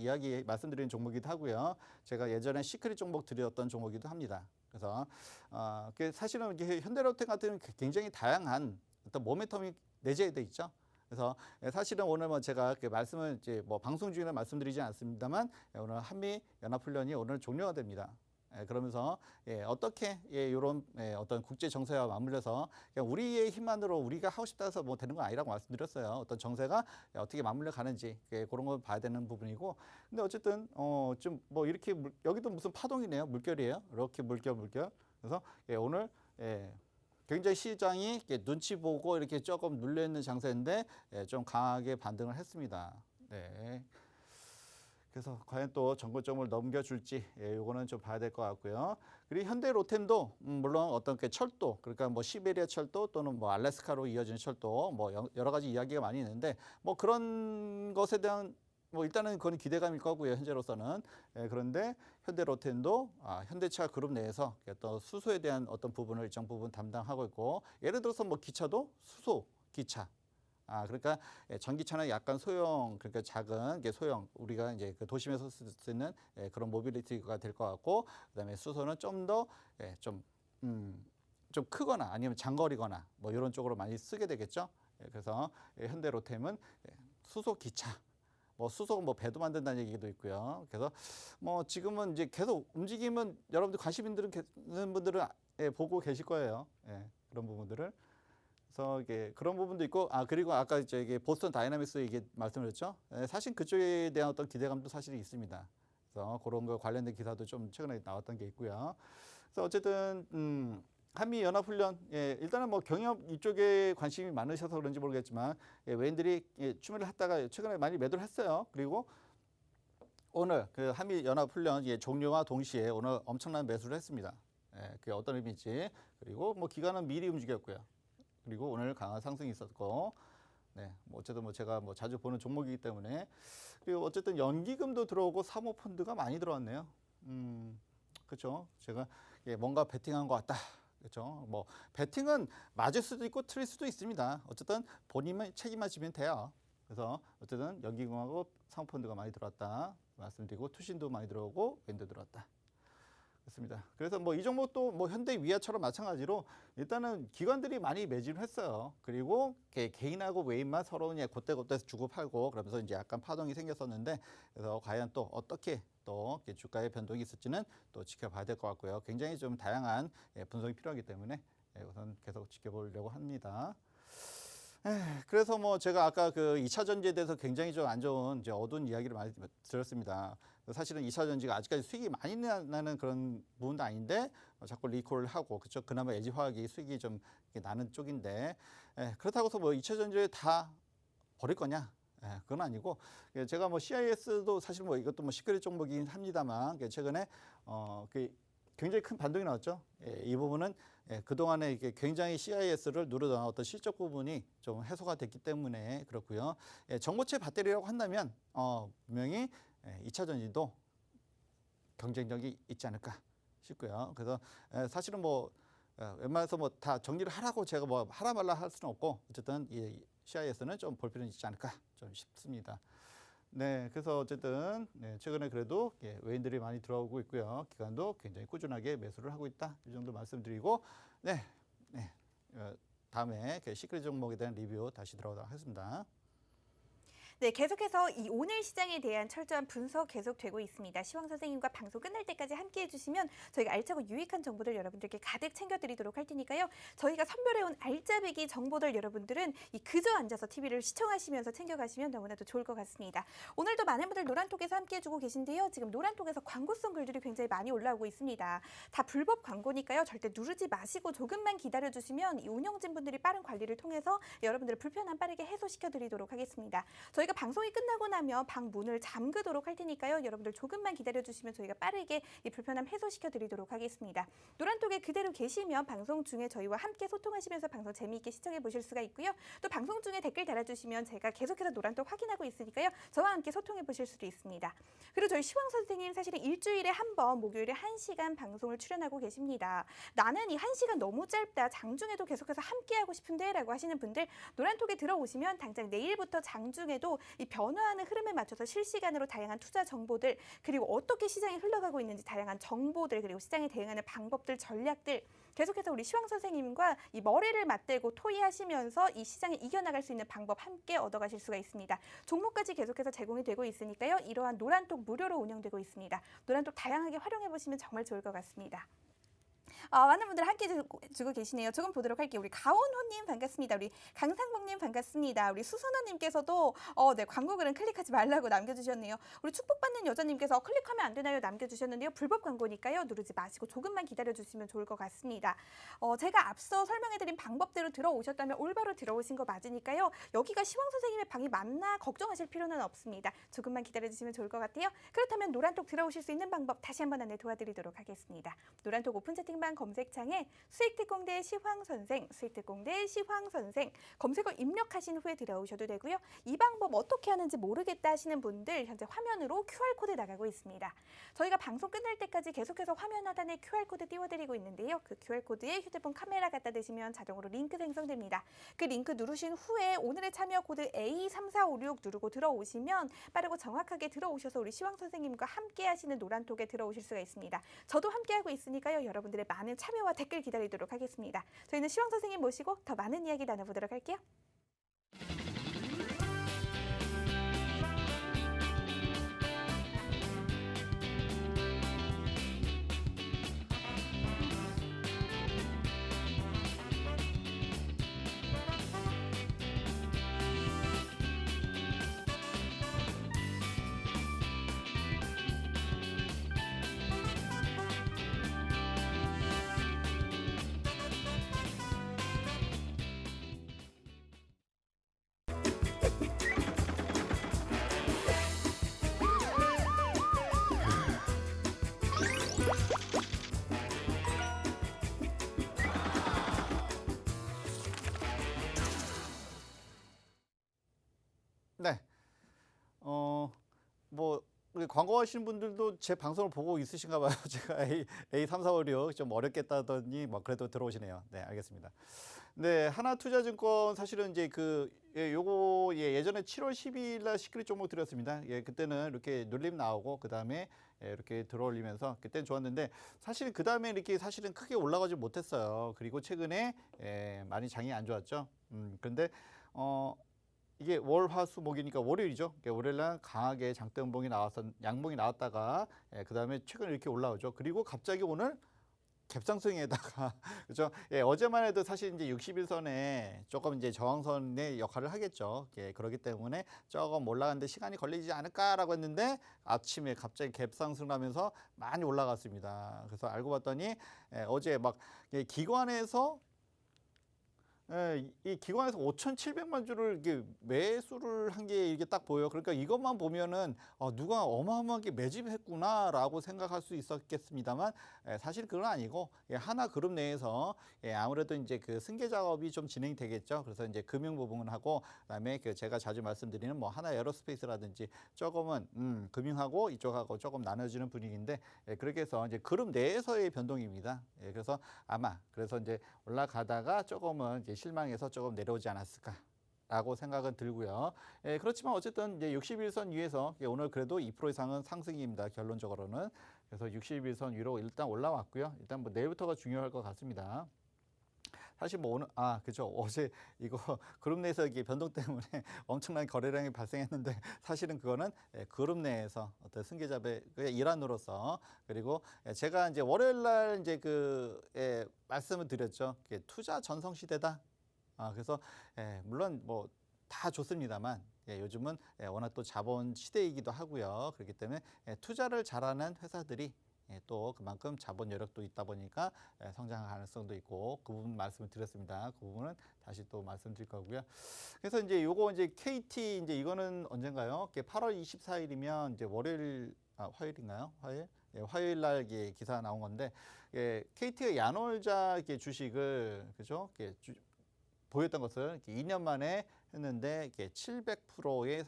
말씀드리는 종목이기도 하고요. 제가 예전에 시크릿 종목 드렸던 종목이기도 합니다. 그래서 사실은 현대 로템 같은 굉장히 다양한 어떤 모멘텀이 내재되어 있죠. 그래서 사실은 오늘 제가 말씀을 방송 중에는 말씀드리지 않습니다만 오늘 한미 연합훈련이 오늘 종료가 됩니다. 그러면서 어떻게 이런 어떤 국제 정세와 맞물려서 그냥 우리의 힘만으로 우리가 하고 싶다 해서 뭐 되는 건 아니라고 말씀드렸어요. 어떤 정세가 어떻게 맞물려 가는지 그런 걸 봐야 되는 부분이고, 근데 어쨌든 좀 뭐 이렇게 여기도 무슨 파동이네요. 물결이에요. 이렇게 물결. 그래서 오늘 굉장히 시장이 이렇게 눈치 보고 이렇게 조금 눌려 있는 장세인데 좀 강하게 반등을 했습니다. 네. 그래서 과연 또 전고점을 넘겨줄지 요거는 좀 봐야 될 것 같고요. 그리고 현대 로템도 물론 어떤 게 철도, 그러니까 뭐 시베리아 철도 또는 뭐 알래스카로 이어지는 철도 뭐 여러 가지 이야기가 많이 있는데 뭐 그런 것에 대한 뭐 일단은 그건 기대감일 거고요. 현재로서는. 그런데 현대 로템도 현대차 그룹 내에서 어떤 수소에 대한 어떤 부분을 일정 부분 담당하고 있고, 예를 들어서 뭐 기차도 수소 기차. 그러니까 전기차는 약간 소형, 그러니까 작은 게 소형, 우리가 이제 그 도심에서 쓸 수 있는 그런 모빌리티가 될 것 같고, 그다음에 수소는 좀 더 좀 크거나 아니면 장거리거나 뭐 이런 쪽으로 많이 쓰게 되겠죠. 그래서 현대 로템은 수소 기차, 뭐 수소 뭐 배도 만든다는 얘기도 있고요. 그래서 뭐 지금은 이제 계속 움직임은 여러분들 관심 있는 분들은 보고 계실 거예요. 그런 부분들을. 그래서 이게 그런 부분도 있고, 그리고 아까 이제 보스턴 다이나믹스 얘기 말씀드렸죠. 사실 그쪽에 대한 어떤 기대감도 사실 있습니다. 그래서 그런 거 관련된 기사도 좀 최근에 나왔던 게 있고요. 그래서 어쨌든 한미 연합훈련, 일단은 뭐 경협 이쪽에 관심이 많으셔서 그런지 모르겠지만 외인들이 추매를 했다가 최근에 많이 매도를 했어요. 그리고 오늘 그 한미 연합훈련 종료와 동시에 오늘 엄청난 매수를 했습니다. 그게 어떤 의미인지. 그리고 뭐 기관은 미리 움직였고요. 그리고 오늘 강한 상승이 있었고, 뭐 어쨌든 뭐 제가 뭐 자주 보는 종목이기 때문에, 그리고 어쨌든 연기금도 들어오고 사모펀드가 많이 들어왔네요. 그렇죠. 제가 뭔가 베팅한 것 같다. 그렇죠. 뭐 베팅은 맞을 수도 있고 틀릴 수도 있습니다. 어쨌든 본인만 책임만 지면 돼요. 그래서 어쨌든 연기금하고 사모펀드가 많이 들어왔다 말씀드리고, 투신도 많이 들어오고 웬도 들어왔다. 그렇습니다. 그래서 뭐 이 종목도 뭐 현대 위아처럼 마찬가지로 일단은 기관들이 많이 매집을 했어요. 그리고 개인하고 외인만 서로 그때그때 주고 팔고 그러면서 이제 약간 파동이 생겼었는데, 그래서 과연 또 어떻게 또 주가의 변동이 있을지는 또 지켜봐야 될 것 같고요. 굉장히 좀 다양한 분석이 필요하기 때문에 우선 계속 지켜보려고 합니다. 그래서 뭐 제가 아까 그 2차 전지에 대해서 굉장히 좀 안 좋은 이제 어두운 이야기를 많이 들었습니다. 사실은 2차 전지가 아직까지 수익이 많이 나는 그런 부분도 아닌데 자꾸 리콜을 하고, 그쵸? 그나마 LG화학이 수익이 좀 나는 쪽인데, 그렇다고 해서 뭐 2차 전지를 다 버릴 거냐? 그건 아니고, 제가 뭐 CIS도 사실 뭐 이것도 뭐 시크릿 종목이긴 합니다만 최근에 굉장히 큰 반등이 나왔죠. 이 부분은 그동안에 이게 굉장히 CIS를 누르던 어떤 실적 부분이 좀 해소가 됐기 때문에 그렇고요. 전고체 배터리라고 한다면 분명히 2차 전지도 경쟁력이 있지 않을까 싶고요. 그래서 사실은 뭐 웬만해서 뭐 다 정리를 하라고 제가 뭐 하라 말라 할 수는 없고, 어쨌든 이 CIS는 좀 볼 필요는 있지 않을까 좀 싶습니다. 그래서 어쨌든 최근에 그래도 외인들이 많이 들어오고 있고요. 기관도 굉장히 꾸준하게 매수를 하고 있다. 이 정도 말씀드리고, 다음에 시크릿 종목에 대한 리뷰 다시 들어오도록 하겠습니다. 네, 계속해서 이 오늘 시장에 대한 철저한 분석 계속되고 있습니다. 시황 선생님과 방송 끝날 때까지 함께 해주시면 저희가 알차고 유익한 정보들 여러분들께 가득 챙겨드리도록 할 테니까요. 저희가 선별해온 알짜배기 정보들 여러분들은 이 그저 앉아서 TV를 시청하시면서 챙겨가시면 너무나도 좋을 것 같습니다. 오늘도 많은 분들 노란톡에서 함께 해주고 계신데요. 지금 노란톡에서 광고성 글들이 굉장히 많이 올라오고 있습니다. 다 불법 광고니까요. 절대 누르지 마시고 조금만 기다려주시면 이 운영진 분들이 빠른 관리를 통해서 여러분들의 불편함 빠르게 해소시켜드리도록 하겠습니다. 저희가 방송이 끝나고 나면 방 문을 잠그도록 할 테니까요. 여러분들 조금만 기다려주시면 저희가 빠르게 이 불편함 해소시켜드리도록 하겠습니다. 노란톡에 그대로 계시면 방송 중에 저희와 함께 소통하시면서 방송 재미있게 시청해 보실 수가 있고요. 또 방송 중에 댓글 달아주시면 제가 계속해서 노란톡 확인하고 있으니까요. 저와 함께 소통해 보실 수도 있습니다. 그리고 저희 시황 선생님 사실은 일주일에 한 번 목요일에 1시간 방송을 출연하고 계십니다. 나는 이 1시간 너무 짧다. 장중에도 계속해서 함께하고 싶은데 라고 하시는 분들 노란톡에 들어오시면 당장 내일부터 장중에도 있는데요. 이 변화하는 흐름에 맞춰서 실시간으로 다양한 투자 정보들 그리고 어떻게 시장이 흘러가고 있는지 다양한 정보들 그리고 시장에 대응하는 방법들 전략들 계속해서 우리 시황 선생님과 이 머리를 맞대고 토의하시면서 이 시장에 이겨나갈 수 있는 방법 함께 얻어가실 수가 있습니다. 종목까지 계속해서 제공이 되고 있으니까요. 이러한 노란톡 무료로 운영되고 있습니다. 노란톡 다양하게 활용해 보시면 정말 좋을 것 같습니다. 많은 분들 함께 주고 계시네요. 조금 보도록 할게요. 우리 가온호님 반갑습니다. 우리 강상봉님 반갑습니다. 우리 수선호님께서도 네, 광고글은 클릭하지 말라고 남겨주셨네요. 우리 축복받는 여자님께서 클릭하면 안 되나요? 남겨주셨는데요. 불법 광고니까요. 누르지 마시고 조금만 기다려주시면 좋을 것 같습니다. 제가 앞서 설명해드린 방법대로 들어오셨다면 올바로 들어오신 거 맞으니까요. 여기가 시황 선생님의 방이 맞나 걱정하실 필요는 없습니다. 조금만 기다려주시면 좋을 것 같아요. 그렇다면 노란톡 들어오실 수 있는 방법 다시 한번 안내 도와드리도록 하겠습니다. 노란톡 오픈 채팅방 검색창에 수익특공대 시황선생, 수익특공대 시황선생 검색어 입력하신 후에 들어오셔도 되고요. 이 방법 어떻게 하는지 모르겠다 하시는 분들 현재 화면으로 QR코드 나가고 있습니다. 저희가 방송 끝날 때까지 계속해서 화면 하단에 QR코드 띄워드리고 있는데요. 그 QR코드에 휴대폰 카메라 갖다 대시면 자동으로 링크 생성됩니다. 그 링크 누르신 후에 오늘의 참여 코드 A3456 누르고 들어오시면 빠르고 정확하게 들어오셔서 우리 시황 선생님과 함께 하시는 노란톡에 들어오실 수가 있습니다. 저도 함께하고 있으니까요. 여러분들의 많은 참여와 댓글 기다리도록 하겠습니다. 저희는 시황 선생님 모시고 더 많은 이야기 나눠보도록 할게요. 네. 뭐 우리 광고하시는 분들도 제 방송을 보고 있으신가 봐요. 제가 A3456 좀 어렵겠다더니 뭐 그래도 들어오시네요. 네, 알겠습니다. 네, 하나투자증권 사실은 이제 요거 예전에 7월 12일 날 시크릿 종목 드렸습니다. 예, 그때는 이렇게 눌림 나오고 그다음에 이렇게 들어올리면서 그때는 좋았는데 사실 그다음에 이렇게 사실은 크게 올라가지 못했어요. 그리고 최근에 많이 장이 안 좋았죠. 그런데 이게 월화수목이니까 월요일이죠. 월요일날 강하게 장대음봉이 나와서 양봉이 나왔다가 그다음에 최근 이렇게 올라오죠. 그리고 갑자기 오늘 갭상승에다가 그죠? 예, 어제만 해도 사실 이제 60일선에 조금 이제 저항선의 역할을 하겠죠. 예, 그렇기 때문에 조금 올라가는데 시간이 걸리지 않을까라고 했는데 아침에 갑자기 갭상승하면서 많이 올라갔습니다. 그래서 알고 봤더니 어제 막 기관에서 이 기관에서 5,700만 주를 이렇게 매수를 한 게 이게 딱 보여요. 그러니까 이것만 보면은 누가 어마어마하게 매집했구나라고 생각할 수 있었겠습니다만 사실 그건 아니고 하나 그룹 내에서 아무래도 이제 그 승계 작업이 좀 진행이 되겠죠. 그래서 이제 금융 부분하고 그다음에 그 제가 자주 말씀드리는 뭐 하나 에어로스페이스라든지 조금은 금융하고 이쪽하고 조금 나눠지는 분위기인데 그렇게 해서 이제 그룹 내에서의 변동입니다. 그래서 아마 그래서 이제 올라가다가 조금은 이제 실망해서 조금 내려오지 않았을까라고 생각은 들고요. 그렇지만 어쨌든 이제 61선 위에서 오늘 그래도 2% 이상은 상승입니다. 결론적으로는. 그래서 61선 위로 일단 올라왔고요. 일단 뭐 내일부터가 중요할 것 같습니다. 사실 뭐 오늘 그죠, 어제 이거 그룹 내에서 이게 변동 때문에 엄청난 거래량이 발생했는데 사실은 그거는 그룹 내에서 어떤 승계자의 일환으로서 그리고 제가 이제 월요일 날 이제 말씀을 드렸죠. 투자 전성 시대다. 그래서 물론 뭐 다 좋습니다만 요즘은 워낙 또 자본 시대이기도 하고요. 그렇기 때문에 투자를 잘하는 회사들이 또 그만큼 자본 여력도 있다 보니까 성장 가능성도 있고 그 부분 말씀을 드렸습니다. 그 부분은 다시 또 말씀드릴 거고요. 그래서 이제 요거 이제 KT 이제 이거는 언젠가요? 8월 24일이면 이제 월요일 화요일인가요? 화요일 날 기사 나온 건데 KT가 야놀자 주식을 그죠? 보였던 것을 2년 만에 했는데 700%의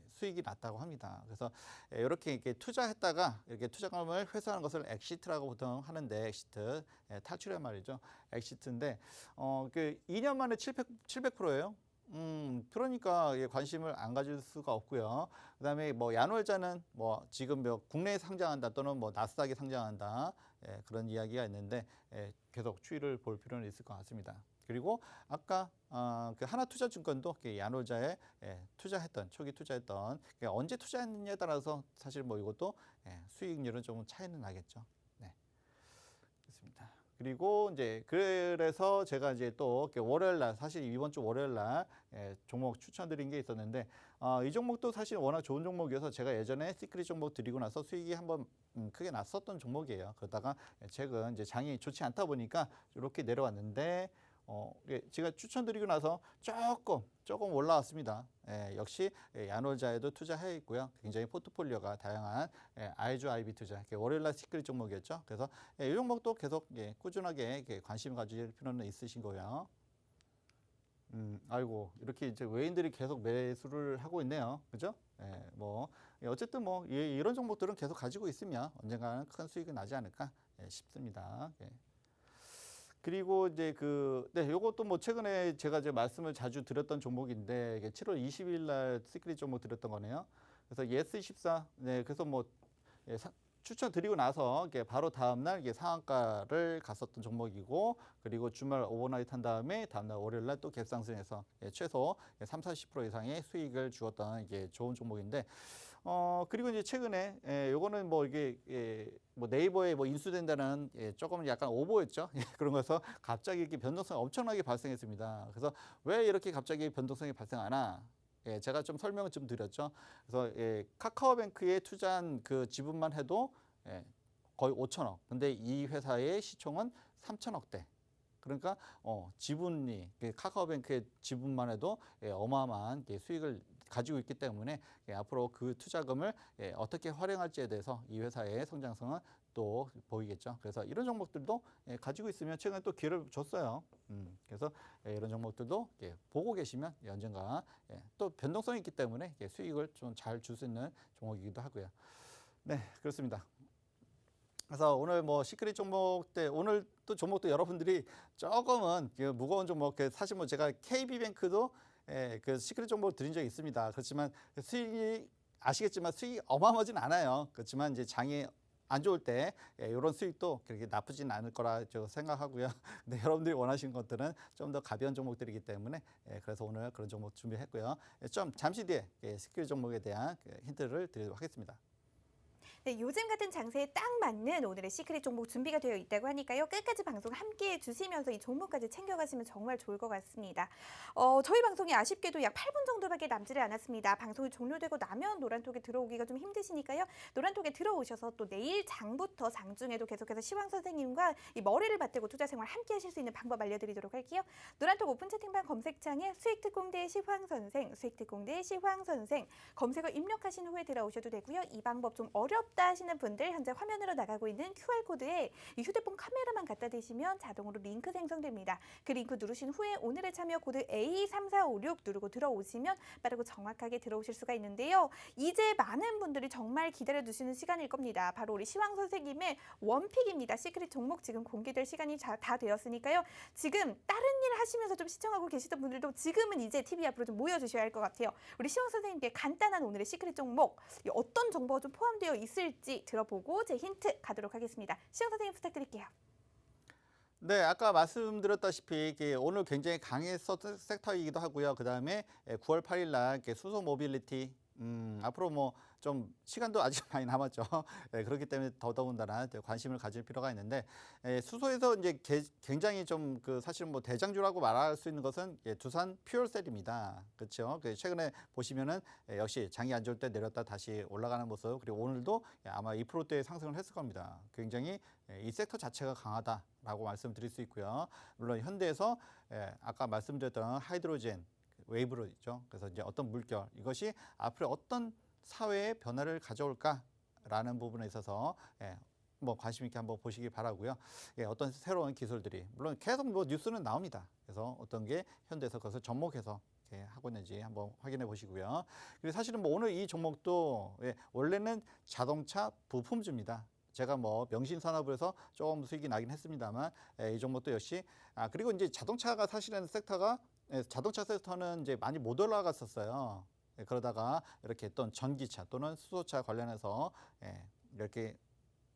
수익이 났다고 합니다. 그래서 이렇게 투자했다가 이렇게 투자금을 회수하는 것을 엑시트라고 보통 하는데 탈출란 말이죠. 엑시트인데 그 2년 만에 700%예요. 그러니까 예, 관심을 안 가질 수가 없고요. 그다음에 뭐 야놀자는 뭐 지금 뭐 국내에 상장한다 또는 뭐 나스닥에 상장한다 예, 그런 이야기가 있는데 예, 계속 추이를 볼 필요는 있을 것 같습니다. 그리고 아까 그 하나투자증권도 야놀자에 예, 투자했던 초기 투자했던 언제 투자했느냐에 따라서 사실 뭐 이것도 예, 수익률은 좀 차이는 나겠죠. 네, 그렇습니다. 그리고 이제 그래서 제가 이제 또 월요일 날 사실 이번 주 월요일 날 예, 종목 추천드린 게 있었는데 이 종목도 사실 워낙 좋은 종목이어서 제가 예전에 시크릿 종목 드리고 나서 수익이 한번 크게 났었던 종목이에요. 그러다가 최근 이제 장이 좋지 않다 보니까 이렇게 내려왔는데 예, 제가 추천드리고 나서 조금 올라왔습니다. 예, 역시 야놀자에도 투자해 있고요. 굉장히 포트폴리오가 다양한 아이주 아이비 투자, 월요일날 시크릿 종목이었죠. 그래서 이 종목도 계속 꾸준하게 관심 가질 필요는 있으신 거예요. 아이고 이렇게 이제 외인들이 계속 매수를 하고 있네요. 그죠? 뭐 어쨌든 뭐 이런 종목들은 계속 가지고 있으면 언젠가는 큰 수익이 나지 않을까 싶습니다. 그리고 이제 요것도 뭐 최근에 제가 이제 말씀을 자주 드렸던 종목인데 이게 7월 20일 날 시크릿 종목 드렸던 거네요. 그래서 예스24 그래서 뭐 추천드리고 나서 바로 다음날 상한가를 갔었던 종목이고 그리고 주말 오버나이트 한 다음에 다음날 월요일날 또 갭상승해서 최소 30~40% 이상의 수익을 주었던 이게 좋은 종목인데 그리고 이제 최근에 요거는 뭐 이게 뭐 네이버에 뭐 인수된다는 조금 약간 오보였죠. 그런 거서 갑자기 이렇게 변동성이 엄청나게 발생했습니다. 그래서 왜 이렇게 갑자기 변동성이 발생하나? 제가 좀 설명을 좀 드렸죠. 그래서 카카오뱅크에 투자한 그 지분만 해도 거의 5천억. 근데 이 회사의 시총은 3천억대. 그러니까 지분이 카카오뱅크의 지분만 해도 어마어마한 수익을 가지고 있기 때문에 앞으로 그 투자금을 어떻게 활용할지에 대해서 이 회사의 성장성은 또 보이겠죠. 그래서 이런 종목들도 가지고 있으면 최근에 또 기회를 줬어요. 그래서 이런 종목들도 보고 계시면 언젠가 또 변동성이 있기 때문에 수익을 좀 잘 줄 수 있는 종목이기도 하고요. 네, 그렇습니다. 그래서 오늘 뭐 시크릿 종목 때 오늘 또 종목도 여러분들이 조금은 무거운 종목 사실 뭐 제가 KB뱅크도 그 시크릿 종목을 드린 적이 있습니다. 그렇지만 수익이 아시겠지만 수익이 어마어마하진 않아요. 그렇지만 이제 장이 안 좋을 때 이런 수익도 그렇게 나쁘진 않을 거라 저 생각하고요. 근데 여러분들이 원하시는 것들은 좀 더 가벼운 종목들이기 때문에 그래서 오늘 그런 종목 준비했고요. 좀 잠시 뒤에 시크릿 종목에 대한 힌트를 드리도록 하겠습니다. 네, 요즘 같은 장세에 딱 맞는 오늘의 시크릿 종목 준비가 되어 있다고 하니까요. 끝까지 방송 함께 해주시면서 이 종목까지 챙겨가시면 정말 좋을 것 같습니다. 저희 방송이 아쉽게도 약 8분 정도밖에 남지를 않았습니다. 방송이 종료되고 나면 노란톡에 들어오기가 좀 힘드시니까요. 노란톡에 들어오셔서 또 내일 장부터 장중에도 계속해서 시황 선생님과 이 머리를 맞대고 투자 생활 함께 하실 수 있는 방법 알려드리도록 할게요. 노란톡 오픈 채팅방 검색창에 수익특공대 시황선생, 수익특공대 시황선생 검색어 입력하신 후에 들어오셔도 되고요. 이 방법 좀 어렵다 하시는 분들 현재 화면으로 나가고 있는 QR코드에 이 휴대폰 카메라만 갖다 대시면 자동으로 링크 생성됩니다. 그 링크 누르신 후에 오늘의 참여 코드 A3456 누르고 들어오시면 빠르고 정확하게 들어오실 수가 있는데요. 이제 많은 분들이 정말 기다려주시는 시간일 겁니다. 바로 우리 시황 선생님의 원픽입니다. 시크릿 종목 지금 공개될 시간이 다 되었으니까요. 지금 다른 일 하시면서 좀 시청하고 계시던 분들도 지금은 이제 TV 앞으로 좀 모여주셔야 할 것 같아요. 우리 시황 선생님께 간단한 오늘의 시크릿 종목 어떤 정보가 좀 포함되어 있을지 들어보고 제 힌트 가도록 하겠습니다. 시황 선생님 부탁드릴게요. 네, 아까 말씀드렸다시피 오늘 굉장히 강했었던 섹터이기도 하고요. 그 다음에 9월 8일 날 수소 모빌리티 앞으로 뭐 좀 시간도 아직 많이 남았죠. 그렇기 때문에 더더군다나 관심을 가질 필요가 있는데 수소에서 이제 굉장히 좀 사실 뭐 대장주라고 말할 수 있는 것은 두산 퓨얼셀입니다. 그렇죠. 최근에 보시면은 역시 장이 안 좋을 때 내렸다 다시 올라가는 모습 그리고 오늘도 아마 2%대 상승을 했을 겁니다. 굉장히 이 섹터 자체가 강하다라고 말씀드릴 수 있고요. 물론 현대에서 아까 말씀드렸던 하이드로젠 웨이브로 있죠. 그래서 이제 어떤 물결 이것이 앞으로 어떤 사회의 변화를 가져올까라는 부분에 있어서 뭐 관심 있게 한번 보시기 바라고요. 어떤 새로운 기술들이 물론 계속 뭐 뉴스는 나옵니다. 그래서 어떤 게 현대에서 그것을 접목해서 하고 있는지 한번 확인해 보시고요. 그리고 사실은 뭐 오늘 이 종목도 원래는 자동차 부품주입니다. 제가 뭐 명신산업에서 조금 수익이 나긴 했습니다만 이 종목도 역시 그리고 이제 자동차가 사실은 섹터가 자동차 섹터는 이제 많이 못 올라갔었어요. 그러다가 이렇게 또 전기차 또는 수소차 관련해서 이렇게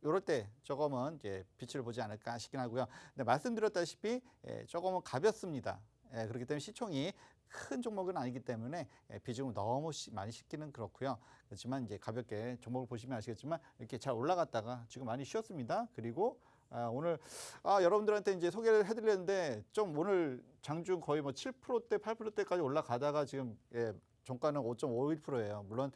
요럴 때 조금은 이제 빛을 보지 않을까 싶긴 하고요. 근데 말씀드렸다시피 조금은 가볍습니다. 그렇기 때문에 시총이 큰 종목은 아니기 때문에 비중을 너무 많이 싣기는 그렇고요. 그렇지만 이제 가볍게 종목을 보시면 아시겠지만 이렇게 잘 올라갔다가 지금 많이 쉬었습니다. 그리고 오늘 여러분들한테 이제 소개를 해드렸는데 좀 오늘 장중 거의 뭐 7%대, 8%대까지 올라가다가 지금 종가는 5.51%예요. 물론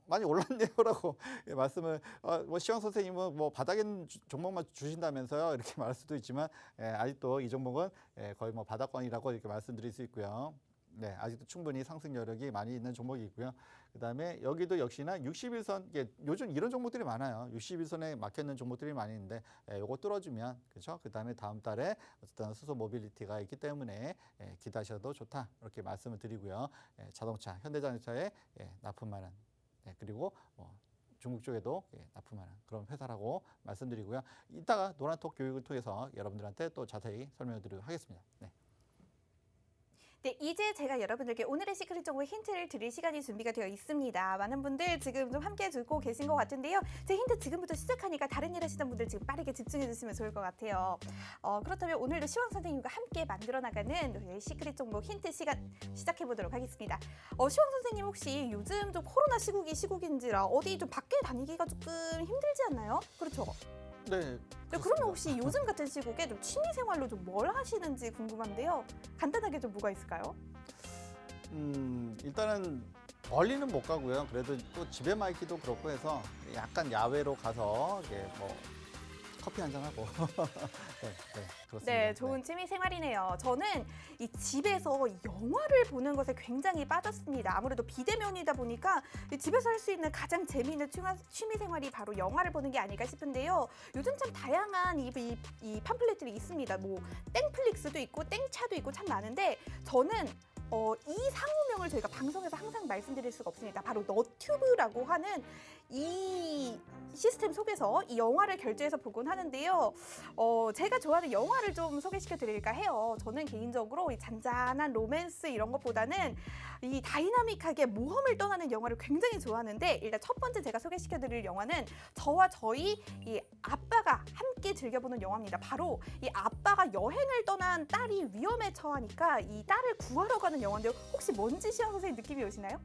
많이 올랐네요라고 말씀을 뭐 시황 선생님은 뭐 바닥에 있는 종목만 주신다면서요 이렇게 말할 수도 있지만 아직도 이 종목은 거의 뭐 바닥권이라고 이렇게 말씀드릴 수 있고요. 네, 아직도 충분히 상승 여력이 많이 있는 종목이 있고요. 그다음에 여기도 역시나 61선, 요즘 이런 종목들이 많아요. 61선에 막혀 있는 종목들이 많이 있는데 요거 뚫어주면 그렇죠. 그다음에 다음 달에 어쨌든 수소 모빌리티가 있기 때문에 기대하셔도 좋다 이렇게 말씀을 드리고요. 자동차, 현대자동차에 납품하는 그리고 중국 쪽에도 납품하는 그런 회사라고 말씀드리고요. 이따가 노란톡 교육을 통해서 여러분들한테 또 자세히 설명을 드리도록 하겠습니다. 네. 네, 이제 제가 여러분들께 오늘의 시크릿 정보 힌트를 드릴 시간이 준비가 되어 있습니다. 많은 분들 지금 좀 함께 듣고 계신 것 같은데요. 제 힌트 지금부터 시작하니까 다른 일 하시던 분들 지금 빠르게 집중해 주시면 좋을 것 같아요. 그렇다면 오늘도 시황 선생님과 함께 만들어 나가는 시크릿 정보 힌트 시간 시작해 보도록 하겠습니다. 시황 선생님 혹시 요즘 좀 코로나 시국인지라 어디 좀 밖에 다니기가 조금 힘들지 않나요? 그렇죠? 네. 네, 그러면 혹시 요즘 같은 시국에 좀 취미 생활로 좀 뭘 하시는지 궁금한데요. 간단하게 좀 뭐가 있을까요? 일단은 멀리는 못 가고요. 그래도 또 집에만 있기도 그렇고 해서 약간 야외로 가서 뭐 커피 한잔 하고. 네, 그렇습니다. 네, 좋은 취미 생활이네요. 저는 이 집에서 영화를 보는 것에 굉장히 빠졌습니다. 아무래도 비대면이다 보니까 이 집에서 할 수 있는 가장 재미있는 취미 생활이 바로 영화를 보는 게 아닐까 싶은데요. 요즘 참 다양한 이 팜플렛들이 있습니다. 뭐 땡플릭스도 있고 땡차도 있고 참 많은데 저는 이 상호명을 저희가 방송에서 항상 말씀드릴 수가 없습니다. 바로 너튜브라고 하는 이 시스템 속에서 이 영화를 결제해서 보곤 하는데요. 제가 좋아하는 영화를 좀 소개시켜 드릴까 해요. 저는 개인적으로 이 잔잔한 로맨스 이런 것보다는 이 다이나믹하게 모험을 떠나는 영화를 굉장히 좋아하는데 일단 첫 번째 제가 소개시켜 드릴 영화는 저와 저희 이 아빠가 함께 즐겨보는 영화입니다. 바로 이 아빠가 여행을 떠난 딸이 위험에 처하니까 이 딸을 구하러 가는 영화인데요. 혹시 뭔지 시영 선생님 느낌이 오시나요?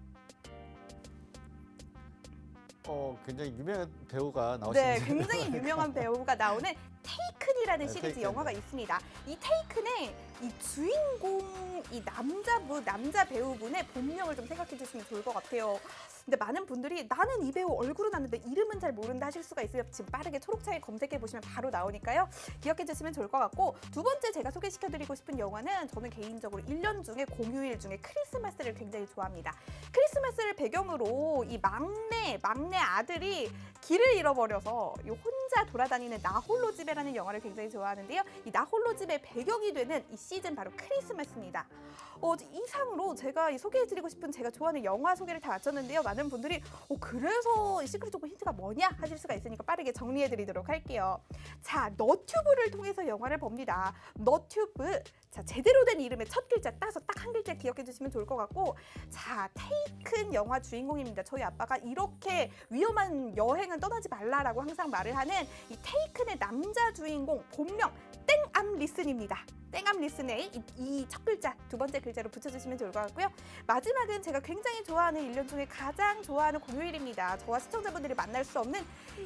굉장히 유명한 배우가 나오시는 네, 굉장히 유명한 배우가 나오는 테이큰이라는 네, 시리즈 테이큰. 영화가 있습니다. 이 테이큰의 이 주인공 이 남자 배우분의 본명을 좀 생각해 주시면 좋을 것 같아요. 근데 많은 분들이 나는 이 배우 얼굴은 아는데 이름은 잘 모른다 하실 수가 있어요. 지금 빠르게 초록창에 검색해 보시면 바로 나오니까요. 기억해 주시면 좋을 것 같고 두 번째 제가 소개시켜 드리고 싶은 영화는 저는 개인적으로 1년 중에 공휴일 중에 크리스마스를 굉장히 좋아합니다. 크리스마스를 배경으로 이 막내 아들이 길을 잃어버려서 이 혼자 돌아다니는 나홀로 집에라는 영화를 굉장히 좋아하는데요. 이 나홀로 집의 배경이 되는 이 시즌 바로 크리스마스입니다. 이상으로 제가 소개해드리고 싶은 제가 좋아하는 영화 소개를 다 마쳤는데요. 많은 분들이 그래서 이 시크릿 정보 힌트가 뭐냐 하실 수가 있으니까 빠르게 정리해드리도록 할게요. 자, 너튜브를 통해서 영화를 봅니다. 너튜브. 자, 제대로 된 이름의 첫 글자 따서 딱 한 글자 기억해 주시면 좋을 것 같고 자, 테이큰 영화 주인공입니다. 저희 아빠가 이렇게 위험한 여행은 떠나지 말라라고 항상 말을 하는 이 테이큰의 남자 주인공 본명 땡암 리슨입니다. 땡암 리슨의 이 첫 글자 두 번째 글자로 붙여주시면 좋을 것 같고요. 마지막은 제가 굉장히 좋아하는 1년 중에 가장 좋아하는 공휴일입니다. 저와 시청자분들이 만날 수 없는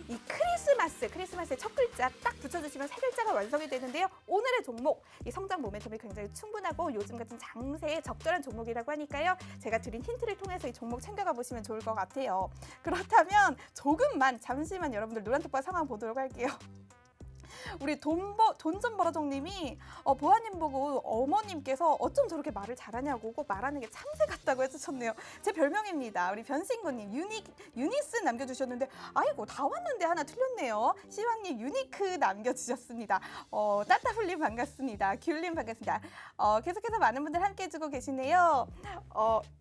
이 크리스마스의 첫 글자 딱 붙여주시면 세 글자가 완성이 되는데요. 오늘의 종목 이 성장 모멘텀이 굉장히 충분하고 요즘 같은 장세에 적절한 종목이라고 하니까요. 제가 드린 힌트를 통해서 이 종목 챙겨가 보시면 좋을 것 같아요. 그렇다면 잠시만 여러분들 노란톡바 상황 보도록 할게요. 우리 돈좀벌어정님이 보아님 보고 어머님께서 어쩜 저렇게 말을 잘하냐고 꼭 말하는 게 참새 같다고 해주셨네요. 제 별명입니다. 우리 변신구님 유니스 남겨주셨는데 아이고 다 왔는데 하나 틀렸네요. 시황님 유니크 남겨주셨습니다. 따따블님 반갑습니다. 귤님 반갑습니다. 계속해서 많은 분들 함께 해주고 계시네요.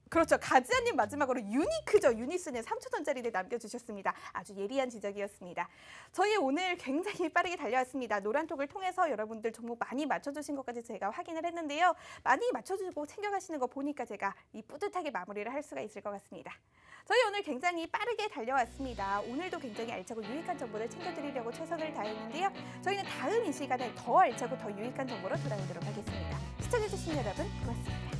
그렇죠. 가지아님 마지막으로 유니크죠. 유니스는 3,000원짜리를 남겨주셨습니다. 아주 예리한 지적이었습니다. 저희 오늘 굉장히 빠르게 달려왔습니다. 노란톡을 통해서 여러분들 종목 많이 맞춰주신 것까지 제가 확인을 했는데요. 많이 맞춰주고 챙겨가시는 거 보니까 제가 이 뿌듯하게 마무리를 할 수가 있을 것 같습니다. 저희 오늘 굉장히 빠르게 달려왔습니다. 오늘도 굉장히 알차고 유익한 정보를 챙겨드리려고 최선을 다했는데요. 저희는 다음 이 시간에 더 알차고 더 유익한 정보로 돌아오도록 하겠습니다. 시청해주신 여러분 고맙습니다.